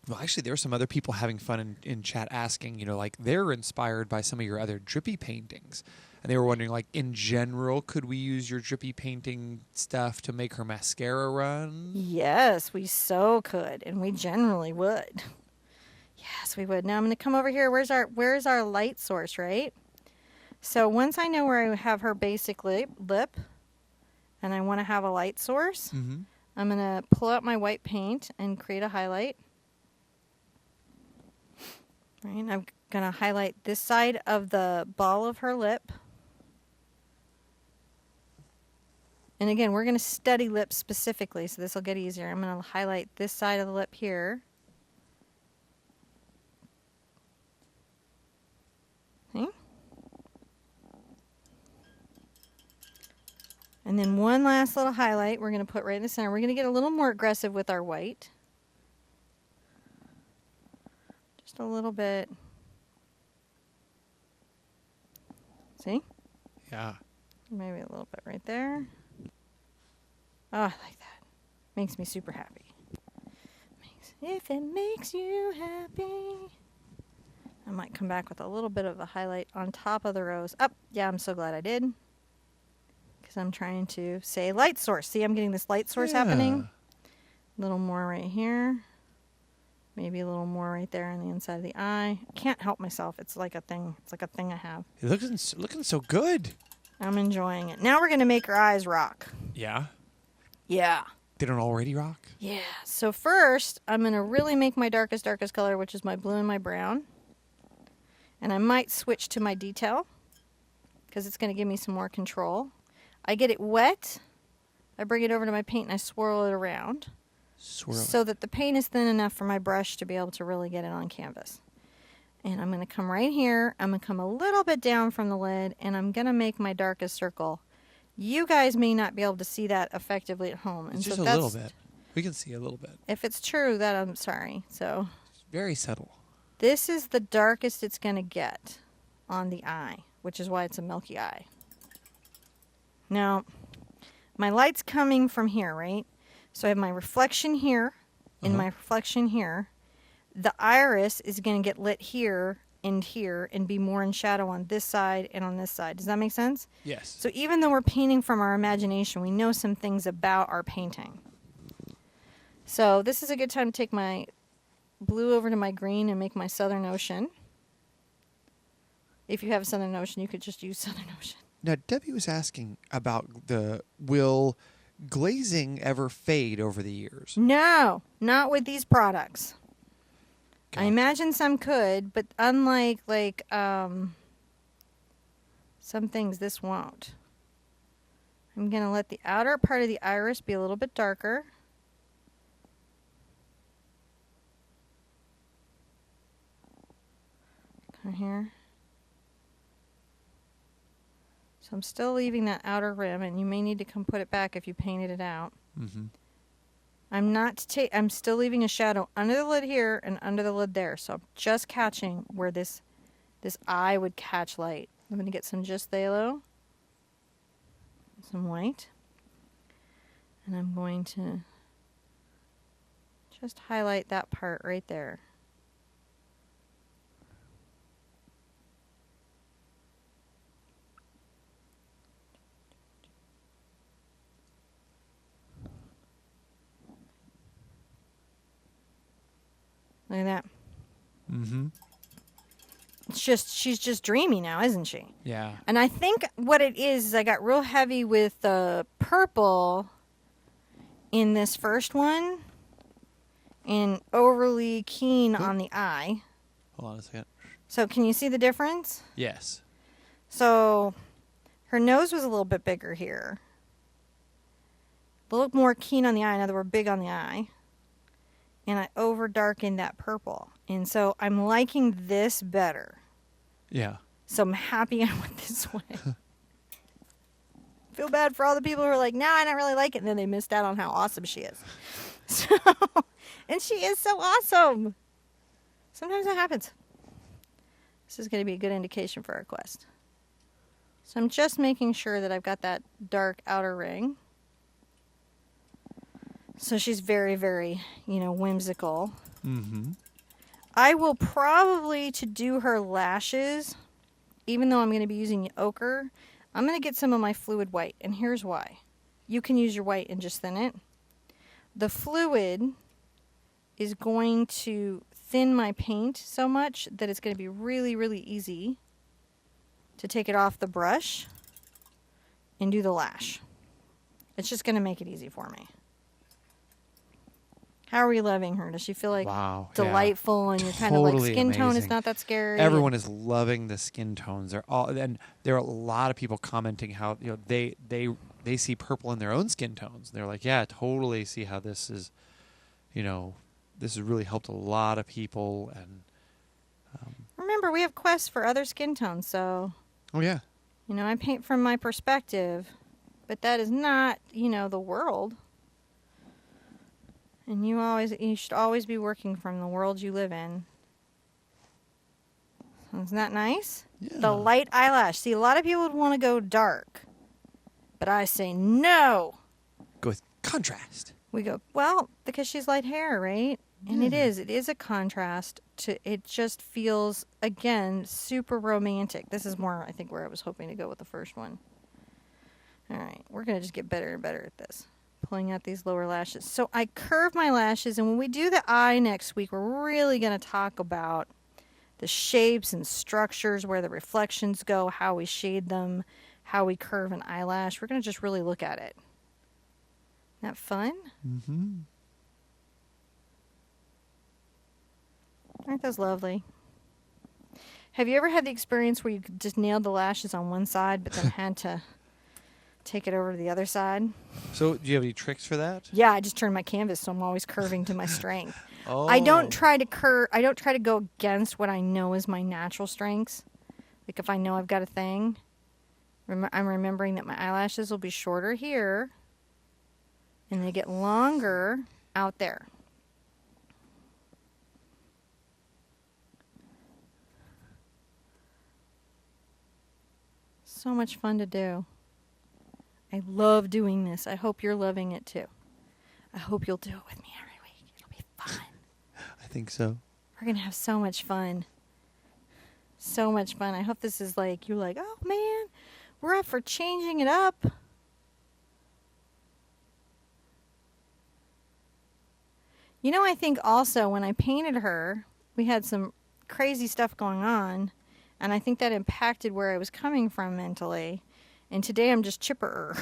Well, actually, there were some other people having fun in chat asking, like they're inspired by some of your other drippy paintings. And they were wondering, like, in general, could we use your drippy painting stuff to make her mascara run? Yes, we so could. And we generally would. Yes, we would. Now I'm going to come over here. Where's our light source, right? So once I know where I have her basic lip, and I want to have a light source, I'm going to pull out my white paint and create a highlight. Right, and I'm going to highlight this side of the ball of her lip. And again, we're going to study lips specifically, so this will get easier. I'm going to highlight this side of the lip here. See? And then one last little highlight we're going to put right in the center. We're going to get a little more aggressive with our white. Just a little bit. See? Yeah. Maybe a little bit right there. Oh, I like that. Makes me super happy. If it makes you happy. I might come back with a little bit of a highlight on top of the rose. Oh, yeah, I'm so glad I did. Because I'm trying to say light source. See, I'm getting this light source happening. A little more right here. Maybe a little more right there on the inside of the eye. I can't help myself. It's like a thing. It's like a thing I have. It looking so good. I'm enjoying it. Now we're going to make her eyes rock. Yeah. Yeah. They don't already rock? Yeah. So first, I'm going to really make my darkest color, which is my blue and my brown. And I might switch to my detail because it's going to give me some more control. I get it wet. I bring it over to my paint and I swirl it around. Swirl. So that the paint is thin enough for my brush to be able to really get it on canvas. And I'm going to come right here. I'm going to come a little bit down from the lid and I'm going to make my darkest circle. You guys may not be able to see that effectively at home. And It's just so a little bit. We can see a little bit. If it's true, that I'm sorry. So It's very subtle. this is the darkest it's going to get on the eye, which is why it's a milky eye. Now, my light's coming from here, right? So I have my reflection here and my reflection here. The iris is going to get lit here and be more in shadow on this side and on this side. Does that make sense? Yes. So even though we're painting from our imagination, we know some things about our painting. So this is a good time to take my blue over to my green and make my Southern Ocean. If you have a Southern Ocean, you could just use Southern Ocean. Now, Debbie was asking about will glazing ever fade over the years? No, not with these products. I Okay. imagine some could, but unlike some things, this won't. I'm going to let the outer part of the iris be a little bit darker. Come here. So I'm still leaving that outer rim, and you may need to come put it back if you painted it out. Mm-hmm. I'm still leaving a shadow under the lid here and under the lid there. So I'm just catching where this eye would catch light. I'm going to get some just phthalo, some white, and I'm going to just highlight that part right there. Look at that. Mm-hmm. She's just dreamy now, isn't she? Yeah. And I think what it is I got real heavy with the purple in this first one and overly keen on the eye. Hold on a second. So can you see the difference? Yes. So her nose was a little bit bigger here. A little more keen on the eye. In other words, big on the eye. And I over darkened that purple. And so I'm liking this better. Yeah. So I'm happy I went this way. Feel bad for all the people who are like, no, I don't really like it. And then they missed out on how awesome she is. So, and she is so awesome. Sometimes that happens. This is going to be a good indication for our quest. So I'm just making sure that I've got that dark outer ring. So she's very, very, whimsical. Mm-hmm. I will probably, to do her lashes, even though I'm going to be using ochre, I'm going to get some of my fluid white. And here's why. You can use your white and just thin it. The fluid is going to thin my paint so much that it's going to be really, really easy to take it off the brush and do the lash. It's just going to make it easy for me. How are we loving her? Does she feel like delightful and you're kind of like Totally skin tone is amazing. not that scary? Everyone is loving the skin tones. There are a lot of people commenting how they see purple in their own skin tones. They're like, yeah, I totally see how this is, this has really helped a lot of people. And Remember, we have quests for other skin tones, so oh yeah, I paint from my perspective, but that is not the world. And you should always be working from the world you live in. Isn't that nice? Yeah. The light eyelash. See, a lot of people would want to go dark, but I say no. go with contrast. We go, well, because she's light hair, right? And it is a contrast to, it just feels, again, super romantic. This is more, I think, where I was hoping to go with the first one. All right, we're going to just get better and better at this. Pulling out these lower lashes. So I curve my lashes, and when we do the eye next week, we're really going to talk about the shapes and structures, where the reflections go, how we shade them, how we curve an eyelash. We're going to just really look at it. that fun? Mm-hmm. Aren't those lovely? Have you ever had the experience where you just nailed the lashes on one side but then had to take it over to the other side? So, do you have any tricks for that? Yeah, I just turn my canvas so I'm always curving to my strength. Oh. I don't try to I don't try to go against what I know is my natural strengths. Like if I know I've got a thing, I'm remembering that my eyelashes will be shorter here and they get longer out there. So much fun to do. I love doing this. I hope you're loving it too. I hope you'll do it with me every week. It'll be fun. I think so. We're going to have so much fun. So much fun. I hope this is like, you're like, oh man, we're up for changing it up. You know, I think also when I painted her, we had some crazy stuff going on, and I think that impacted where I was coming from mentally. And today I'm just chipper.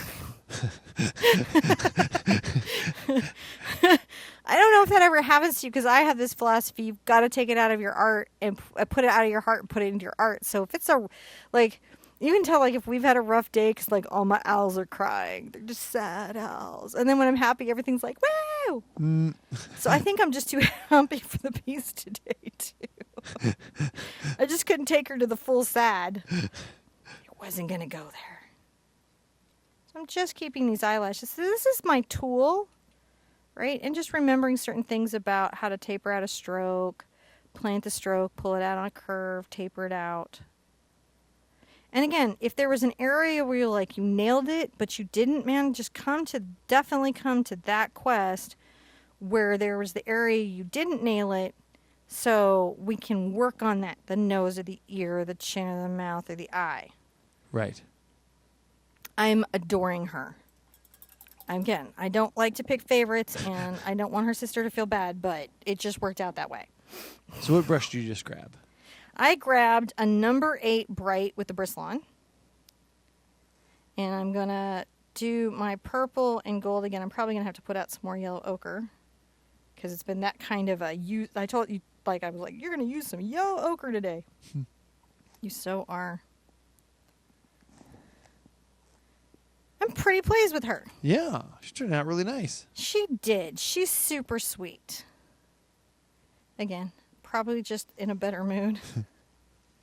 I don't know if that ever happens to you because I have this philosophy: you've got to take it out of your art and put it out of your heart and put it into your art. So if it's like, you can tell like if we've had a rough day because like all my owls are crying, they're just sad owls, and then when I'm happy, everything's like woo. So I think I'm just too happy for the piece today too. I just couldn't take her to the full sad. It wasn't gonna go there. So I'm just keeping these eyelashes. So this is my tool. Right? And just remembering certain things about how to taper out a stroke, plant the stroke, pull it out on a curve, taper it out. And again, if there was an area where you're like, you nailed it, but you didn't, man, just definitely come to that quest where there was the area you didn't nail it, so we can work on that, the nose or the ear or the chin or the mouth or the eye. Right. I'm adoring her. Again, I don't like to pick favorites, and I don't want her sister to feel bad, but it just worked out that way. So what brush did you just grab? I grabbed a number 8 bright with the bristle on. And I'm going to do my purple and gold again. I'm probably going to have to put out some more yellow ochre because it's been that kind of a use. I told you, like, I was like, you're going to use some yellow ochre today. You so are. I'm pretty pleased with her. Yeah, she turned out really nice. She did. She's super sweet. Again, probably just in a better mood.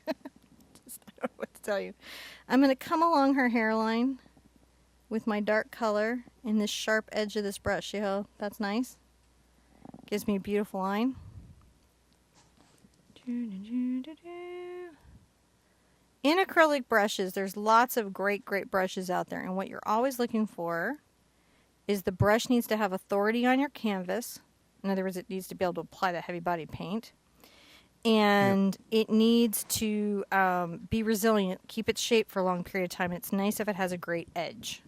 I don't know what to tell you. I'm going to come along her hairline with my dark color in this sharp edge of this brush. See how that's nice? Gives me a beautiful line. In acrylic brushes, there's lots of great brushes out there. And what you're always looking for is the brush needs to have authority on your canvas. In other words, it needs to be able to apply that heavy body paint. And it needs to be resilient, keep its shape for a long period of time. It's nice if it has a great edge.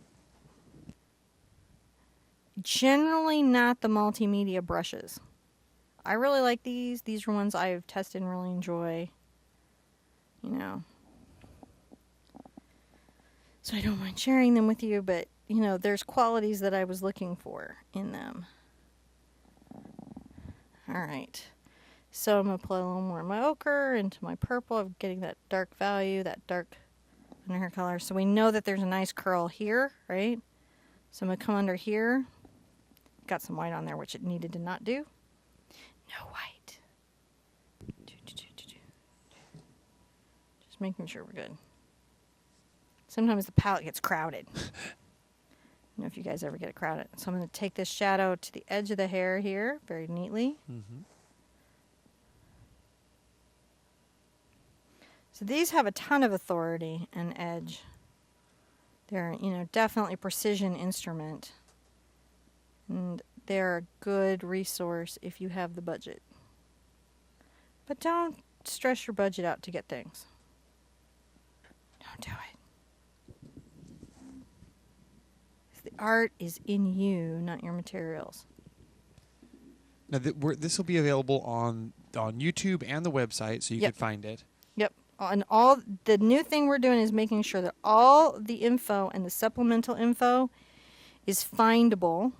Generally not the multimedia brushes. I really like these. These are ones I've tested and really enjoy. You know. So I don't mind sharing them with you, but, you know, there's qualities that I was looking for in them. All right. So I'm going to apply a little more of my ochre into my purple. I'm getting that dark value, that dark under hair color. So we know that there's a nice curl here, right? So I'm going to come under here. Got some white on there, which it needed to not do. No white. Just making sure we're good. Sometimes the palette gets crowded. I don't know if you guys ever get it crowded. So I'm going to take this shadow to the edge of the hair here very neatly. Mm-hmm. So these have a ton of authority and edge. They're, you know, definitely a precision instrument. And they're a good resource if you have the budget. But don't stress your budget out to get things. Don't do it. The art is in you, not your materials. Now, this will be available on YouTube and the website, so you can find it. Yep. And all the new thing we're doing is making sure that all the info and the supplemental info is findable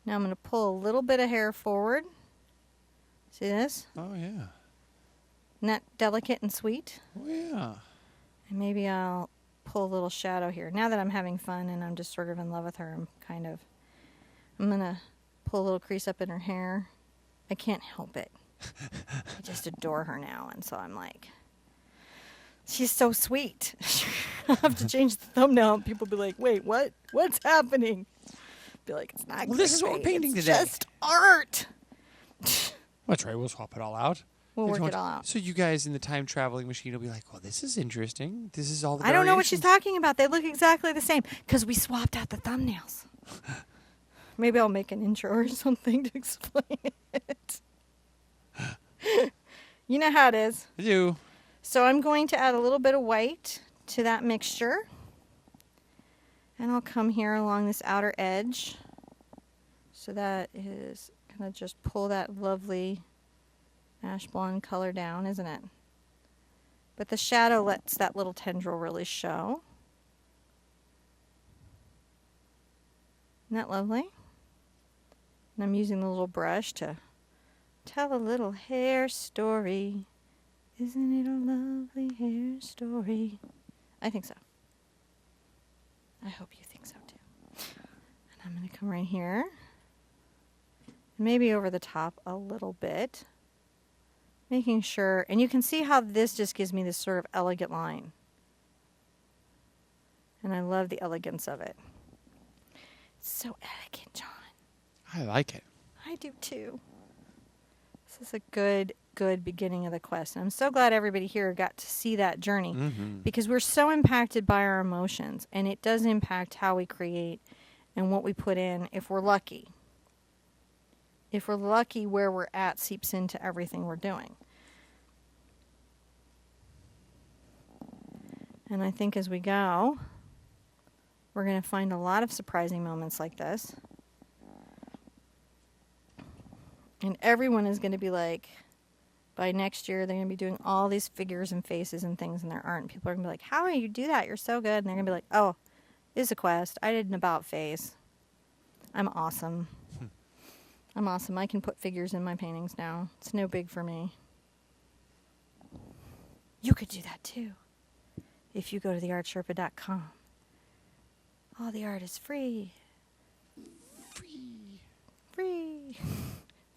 Now I'm going to pull a little bit of hair forward. See this? Oh, yeah. Isn't that delicate and sweet? Oh, yeah. And maybe I'll pull a little shadow here. Now that I'm having fun and I'm just sort of in love with her, I'm going to pull a little crease up in her hair. I can't help it. I just adore her now. And so I'm like, she's so sweet. I'll have to change the thumbnail. And people be like, wait, what? What's happening? Be like, it's not Well, this is what we're clickbait, painting it's today. just art. That's right. We'll swap it all out. We'll If you work it want- all out. So you guys in the time traveling machine will be like, well, this is interesting. This is all the I don't know what she's variations." talking about. They look exactly the same because we swapped out the thumbnails. Maybe I'll make an intro or something to explain it. You know how it is. I do. So I'm going to add a little bit of white to that mixture. And I'll come here along this outer edge. So that is going to just pull that lovely ash blonde color down, isn't it? But the shadow lets that little tendril really show. Isn't that lovely? And I'm using the little brush to tell a little hair story. Isn't it a lovely hair story? I think so. I hope you think so too. And I'm going to come right here. Maybe over the top a little bit. Making sure, and you can see how this just gives me this sort of elegant line. And I love the elegance of it. It's so elegant, John. I like it. I do too. This is a good beginning of the quest. And I'm so glad everybody here got to see that journey because we're so impacted by our emotions, and it does impact how we create and what we put in if we're lucky. If we're lucky, where we're at seeps into everything we're doing. And I think as we go, we're going to find a lot of surprising moments like this. And everyone is going to be like, by next year, they're going to be doing all these figures and faces and things in their art. And people are going to be like, how do you do that? You're so good. And they're going to be like, oh, it's a quest. I did an about face. I'm awesome. I'm awesome. I can put figures in my paintings now. It's no big for me. You could do that too. If you go to TheArtSherpa.com. All the art is free. Free. Free.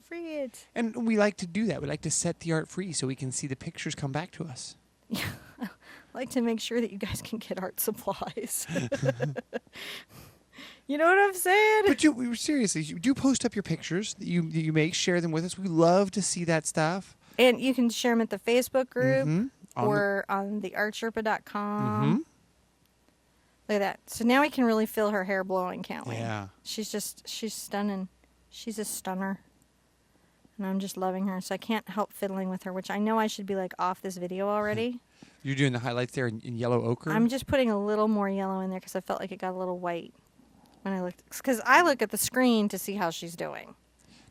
Free it. And we like to do that. We like to set the art free so we can see the pictures come back to us. Yeah. I like to make sure that you guys can get art supplies. You know what I'm saying? But seriously, you do post up your pictures that you make, share them with us. We love to see that stuff. And you can share them at the Facebook group Mhm. or on TheArtSherpa.com. Mhm. Look at that. So now we can really feel her hair blowing, can't we? Yeah. She's stunning. She's a stunner. And I'm just loving her. So I can't help fiddling with her, which I know I should be like off this video already. You're doing the highlights there in yellow ochre? I'm just putting a little more yellow in there because I felt like it got a little white when I looked. Because I look at the screen to see how she's doing.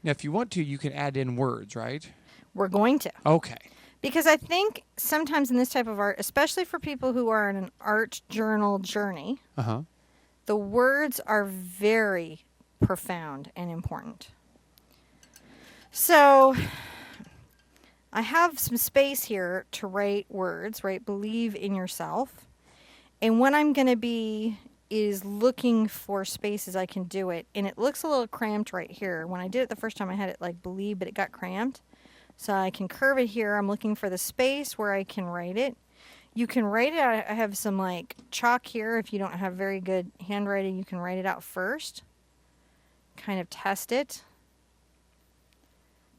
Now, if you want to, you can add in words, right? We're going to. Okay. Because I think sometimes in this type of art, especially for people who are in an art journal journey, Uh-huh. the words are very profound and important. So I have some space here to write words, right? Believe in yourself. And what I'm going to be is looking for spaces I can do it. And it looks a little cramped right here. When I did it the first time, I had it like believe, but it got cramped. So I can curve it here. I'm looking for the space where I can write it. You can write it. I have some like chalk here. If you don't have very good handwriting, you can write it out first. Kind of test it.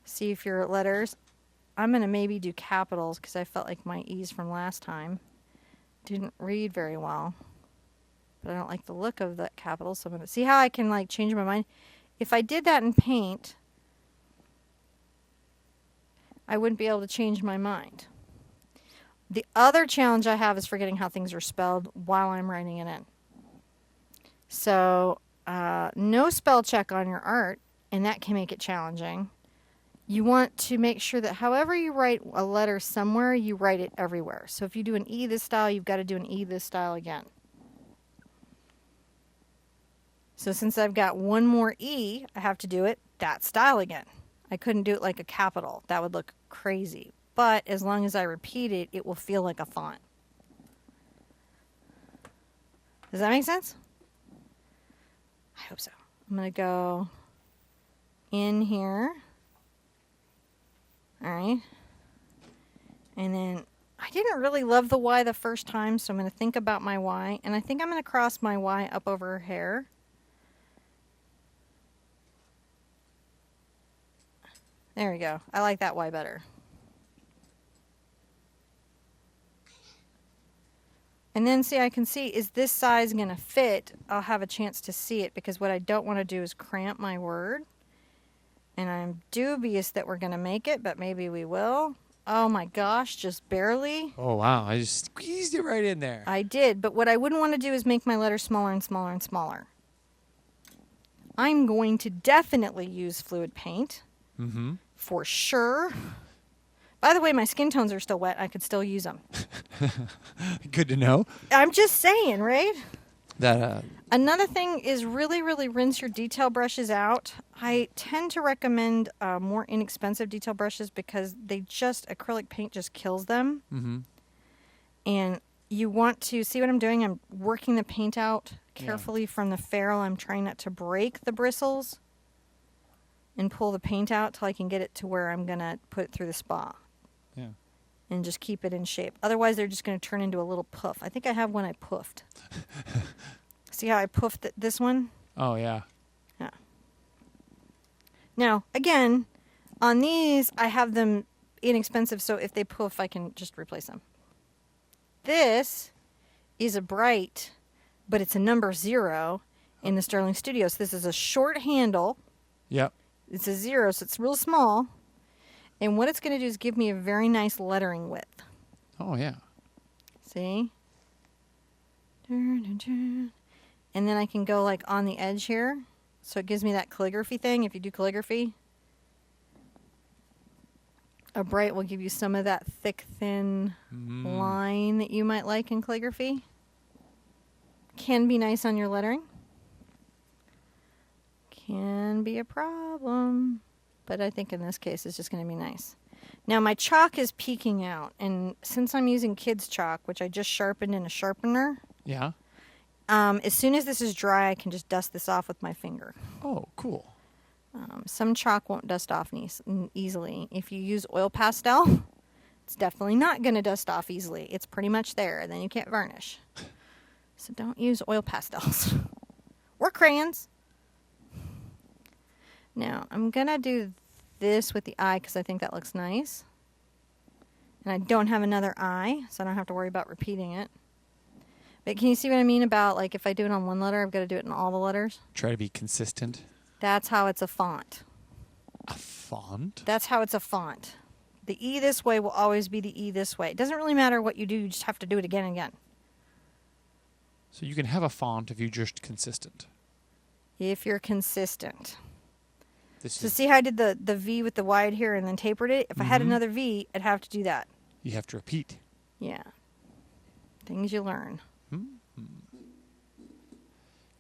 See if your letters. I'm going to maybe do capitals because I felt like my E's from last time didn't read very well. But I don't like the look of the capitals. So I'm going to see how I can like change my mind. If I did that in paint, I wouldn't be able to change my mind. The other challenge I have is forgetting how things are spelled while I'm writing it in. So no spell check on your art, and that can make it challenging. You want to make sure that however you write a letter somewhere, you write it everywhere. So if you do an E this style, you've got to do an E this style again. So since I've got one more E, I have to do it that style again. I couldn't do it like a capital. That would look crazy. But as long as I repeat it, it will feel like a font. Does that make sense? I hope so. I'm going to go in here. All right. And then I didn't really love the Y the first time, so I'm going to think about my Y. And I think I'm going to cross my Y up over her hair. There we go. I like that Y better. And then see, I can see, is this size going to fit? I'll have a chance to see it, because what I don't want to do is cramp my word. And I'm dubious that we're going to make it, but maybe we will. Oh my gosh, just barely. Oh, wow. I just squeezed it right in there. I did, but what I wouldn't want to do is make my letters smaller and smaller and smaller. I'm going to definitely use fluid paint. Mm-hmm. For sure. By the way, my skin tones are still wet. I could still use them. Good to know. I'm just saying, right? That Another thing is really, really rinse your detail brushes out. I tend to recommend more inexpensive detail brushes because acrylic paint just kills them. mm-hmm. And you want to see what I'm doing. I'm working the paint out carefully from the ferrule. I'm trying not to break the bristles and pull the paint out till I can get it to where I'm going to put it through the spa. Yeah. And just keep it in shape. Otherwise, they're just going to turn into a little puff. I think I have one I puffed. See how I puffed this one? Oh, yeah. Yeah. Now, again, on these, I have them inexpensive, so if they puff, I can just replace them. This is a bright, but it's a number 0 in the Sterling Studio. So this is a short handle. Yep. It's a 0, so it's real small. And what it's going to do is give me a very nice lettering width. Oh, yeah. See? And then I can go like on the edge here. So it gives me that calligraphy thing if you do calligraphy. A bright will give you some of that thick, thin line that you might like in calligraphy. Can be nice on your lettering. Can be a problem. But I think in this case it's just going to be nice. Now my chalk is peeking out. And since I'm using kids chalk, which I just sharpened in a sharpener. Yeah. As soon as this is dry, I can just dust this off with my finger. Oh, cool. Some chalk won't dust off easily. If you use oil pastel, it's definitely not going to dust off easily. It's pretty much there, and then you can't varnish. So don't use oil pastels. Or crayons. Now, I'm going to do this with the eye because I think that looks nice. And I don't have another eye, so I don't have to worry about repeating it. But can you see what I mean about, like, if I do it on one letter, I've got to do it in all the letters? Try to be consistent. That's how it's a font. A font? That's how it's a font. The E this way will always be the E this way. It doesn't really matter what you do, you just have to do it again and again. So you can have a font if you're just consistent. If you're consistent. So see how I did the V with the wide here and then tapered it? If I had another V, I'd have to do that. You have to repeat. Yeah. Things you learn. Mm-hmm.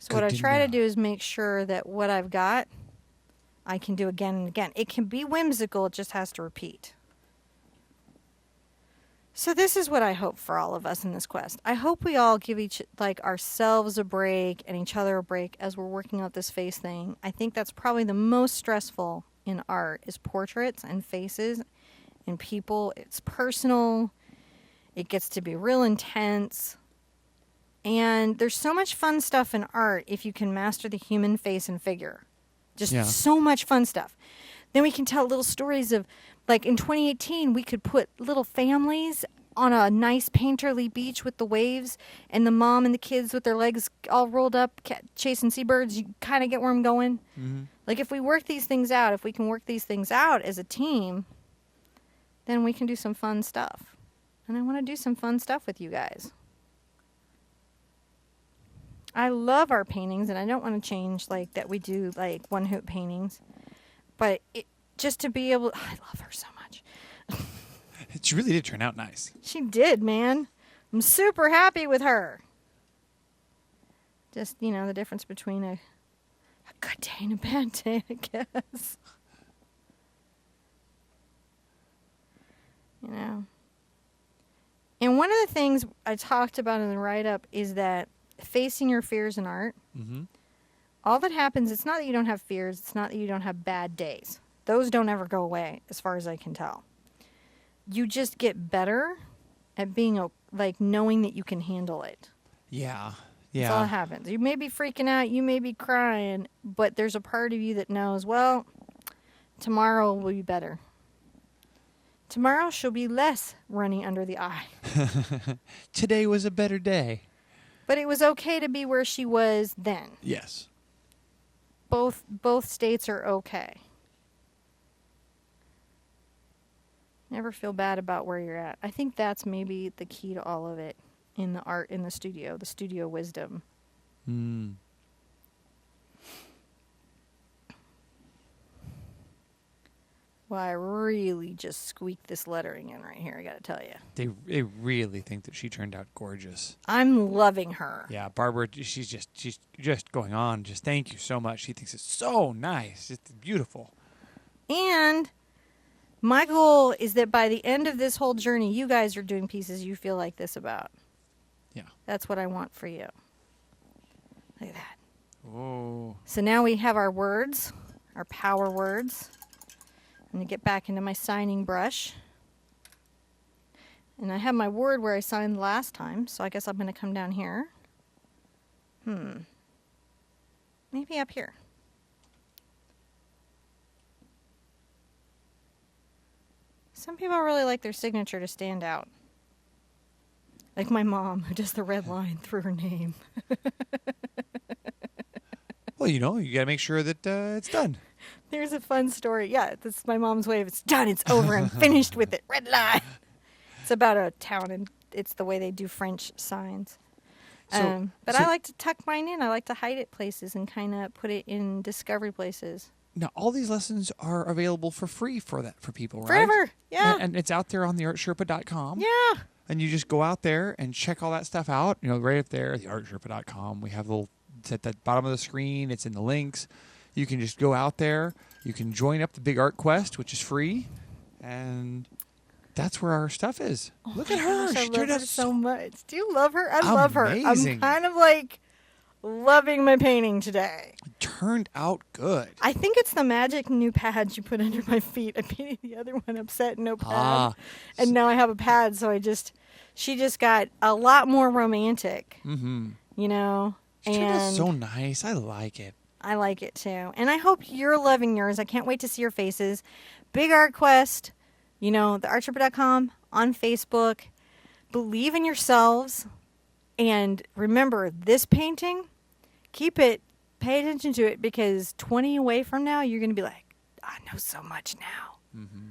So what I try to do is make sure that what I've got, I can do again and again. It can be whimsical, it just has to repeat. So this is what I hope for all of us in this quest. I hope we all give ourselves a break and each other a break as we're working out this face thing. I think that's probably the most stressful in art is portraits and faces and people. It's personal. It gets to be real intense. And there's so much fun stuff in art if you can master the human face and figure. Just so much fun stuff. Then we can tell little stories of, like in 2018, we could put little families on a nice painterly beach with the waves and the mom and the kids with their legs all rolled up chasing seabirds. You kind of get where I'm going? Mm-hmm. Like if we work these things out, if we can work these things out as a team, then we can do some fun stuff. And I want to do some fun stuff with you guys. I love our paintings, and I don't want to change like that we do like one hoop paintings. But just to be able... I love her so much. She really did turn out nice. She did, man. I'm super happy with her. Just, the difference between a good day and a bad day, I guess. You know. And one of the things I talked about in the write-up is that facing your fears in art, Mm-hmm. all that happens, it's not that you don't have fears, it's not that you don't have bad days. Those don't ever go away, as far as I can tell. You just get better at being, like, knowing that you can handle it. Yeah. That's all that Yeah. happens. You may be freaking out, you may be crying, but there's a part of you that knows, well, tomorrow will be better. Tomorrow she'll be less running under the eye. Today was a better day. But it was okay to be where she was then. Yes. Both states are okay. Never feel bad about where you're at. I think that's maybe the key to all of it in the art in the studio wisdom. Mm. Well, I really just squeaked this lettering in right here, I gotta tell you. They really think that she turned out gorgeous. I'm loving her. Yeah, Barbara, she's just going on. Just thank you so much. She thinks it's so nice. It's beautiful. And my goal is that by the end of this whole journey, you guys are doing pieces you feel like this about. Yeah. That's what I want for you. Look at that. Oh. So now we have our words, our power words. I'm going to get back into my signing brush. And I have my word where I signed last time, so I guess I'm going to come down here. Maybe up here. Some people really like their signature to stand out. Like my mom, who does the red line through her name. Well, you got to make sure that it's done. There's a fun story. Yeah, this is my mom's way of it's done, it's over, I'm finished with it. Red line. It's about a town, and it's the way they do French signs. But I like to tuck mine in. I like to hide it places and kind of put it in discovery places. Now, all these lessons are available for free for people, right? Forever, yeah. And it's out there on TheArtSherpa.com. Yeah. And you just go out there and check all that stuff out. Right up there, TheArtSherpa.com. We have it's at the bottom of the screen. It's in the links. You can just go out there. You can join up the Big Art Quest, which is free. And that's where our stuff is. Look at her. Gosh, I She love turned her out so much. Do you love her? I love her. I'm Amazing. kind of like loving my painting today. turned out good. I think it's the magic new pads you put under my feet. I painted the other one upset, no pad. And now I have a pad, so she just got a lot more romantic. Mm-hmm. You know? She turned out so nice. I like it. I like it too. And I hope you're loving yours. I can't wait to see your faces. Big Art Quest, theartsherpa.com, on Facebook. Believe in yourselves. And remember, this painting, keep it, pay attention to it, because 20 away from now, you're going to be like, I know so much now. Mm-hmm.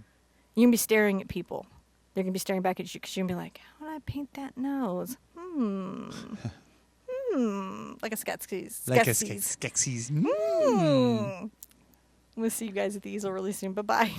You're going to be staring at people. They're going to be staring back at you because you're going to be like, how did I paint that nose? Like a Skeksis. Like a Skeksis. We'll see you guys at the easel really soon. Bye-bye.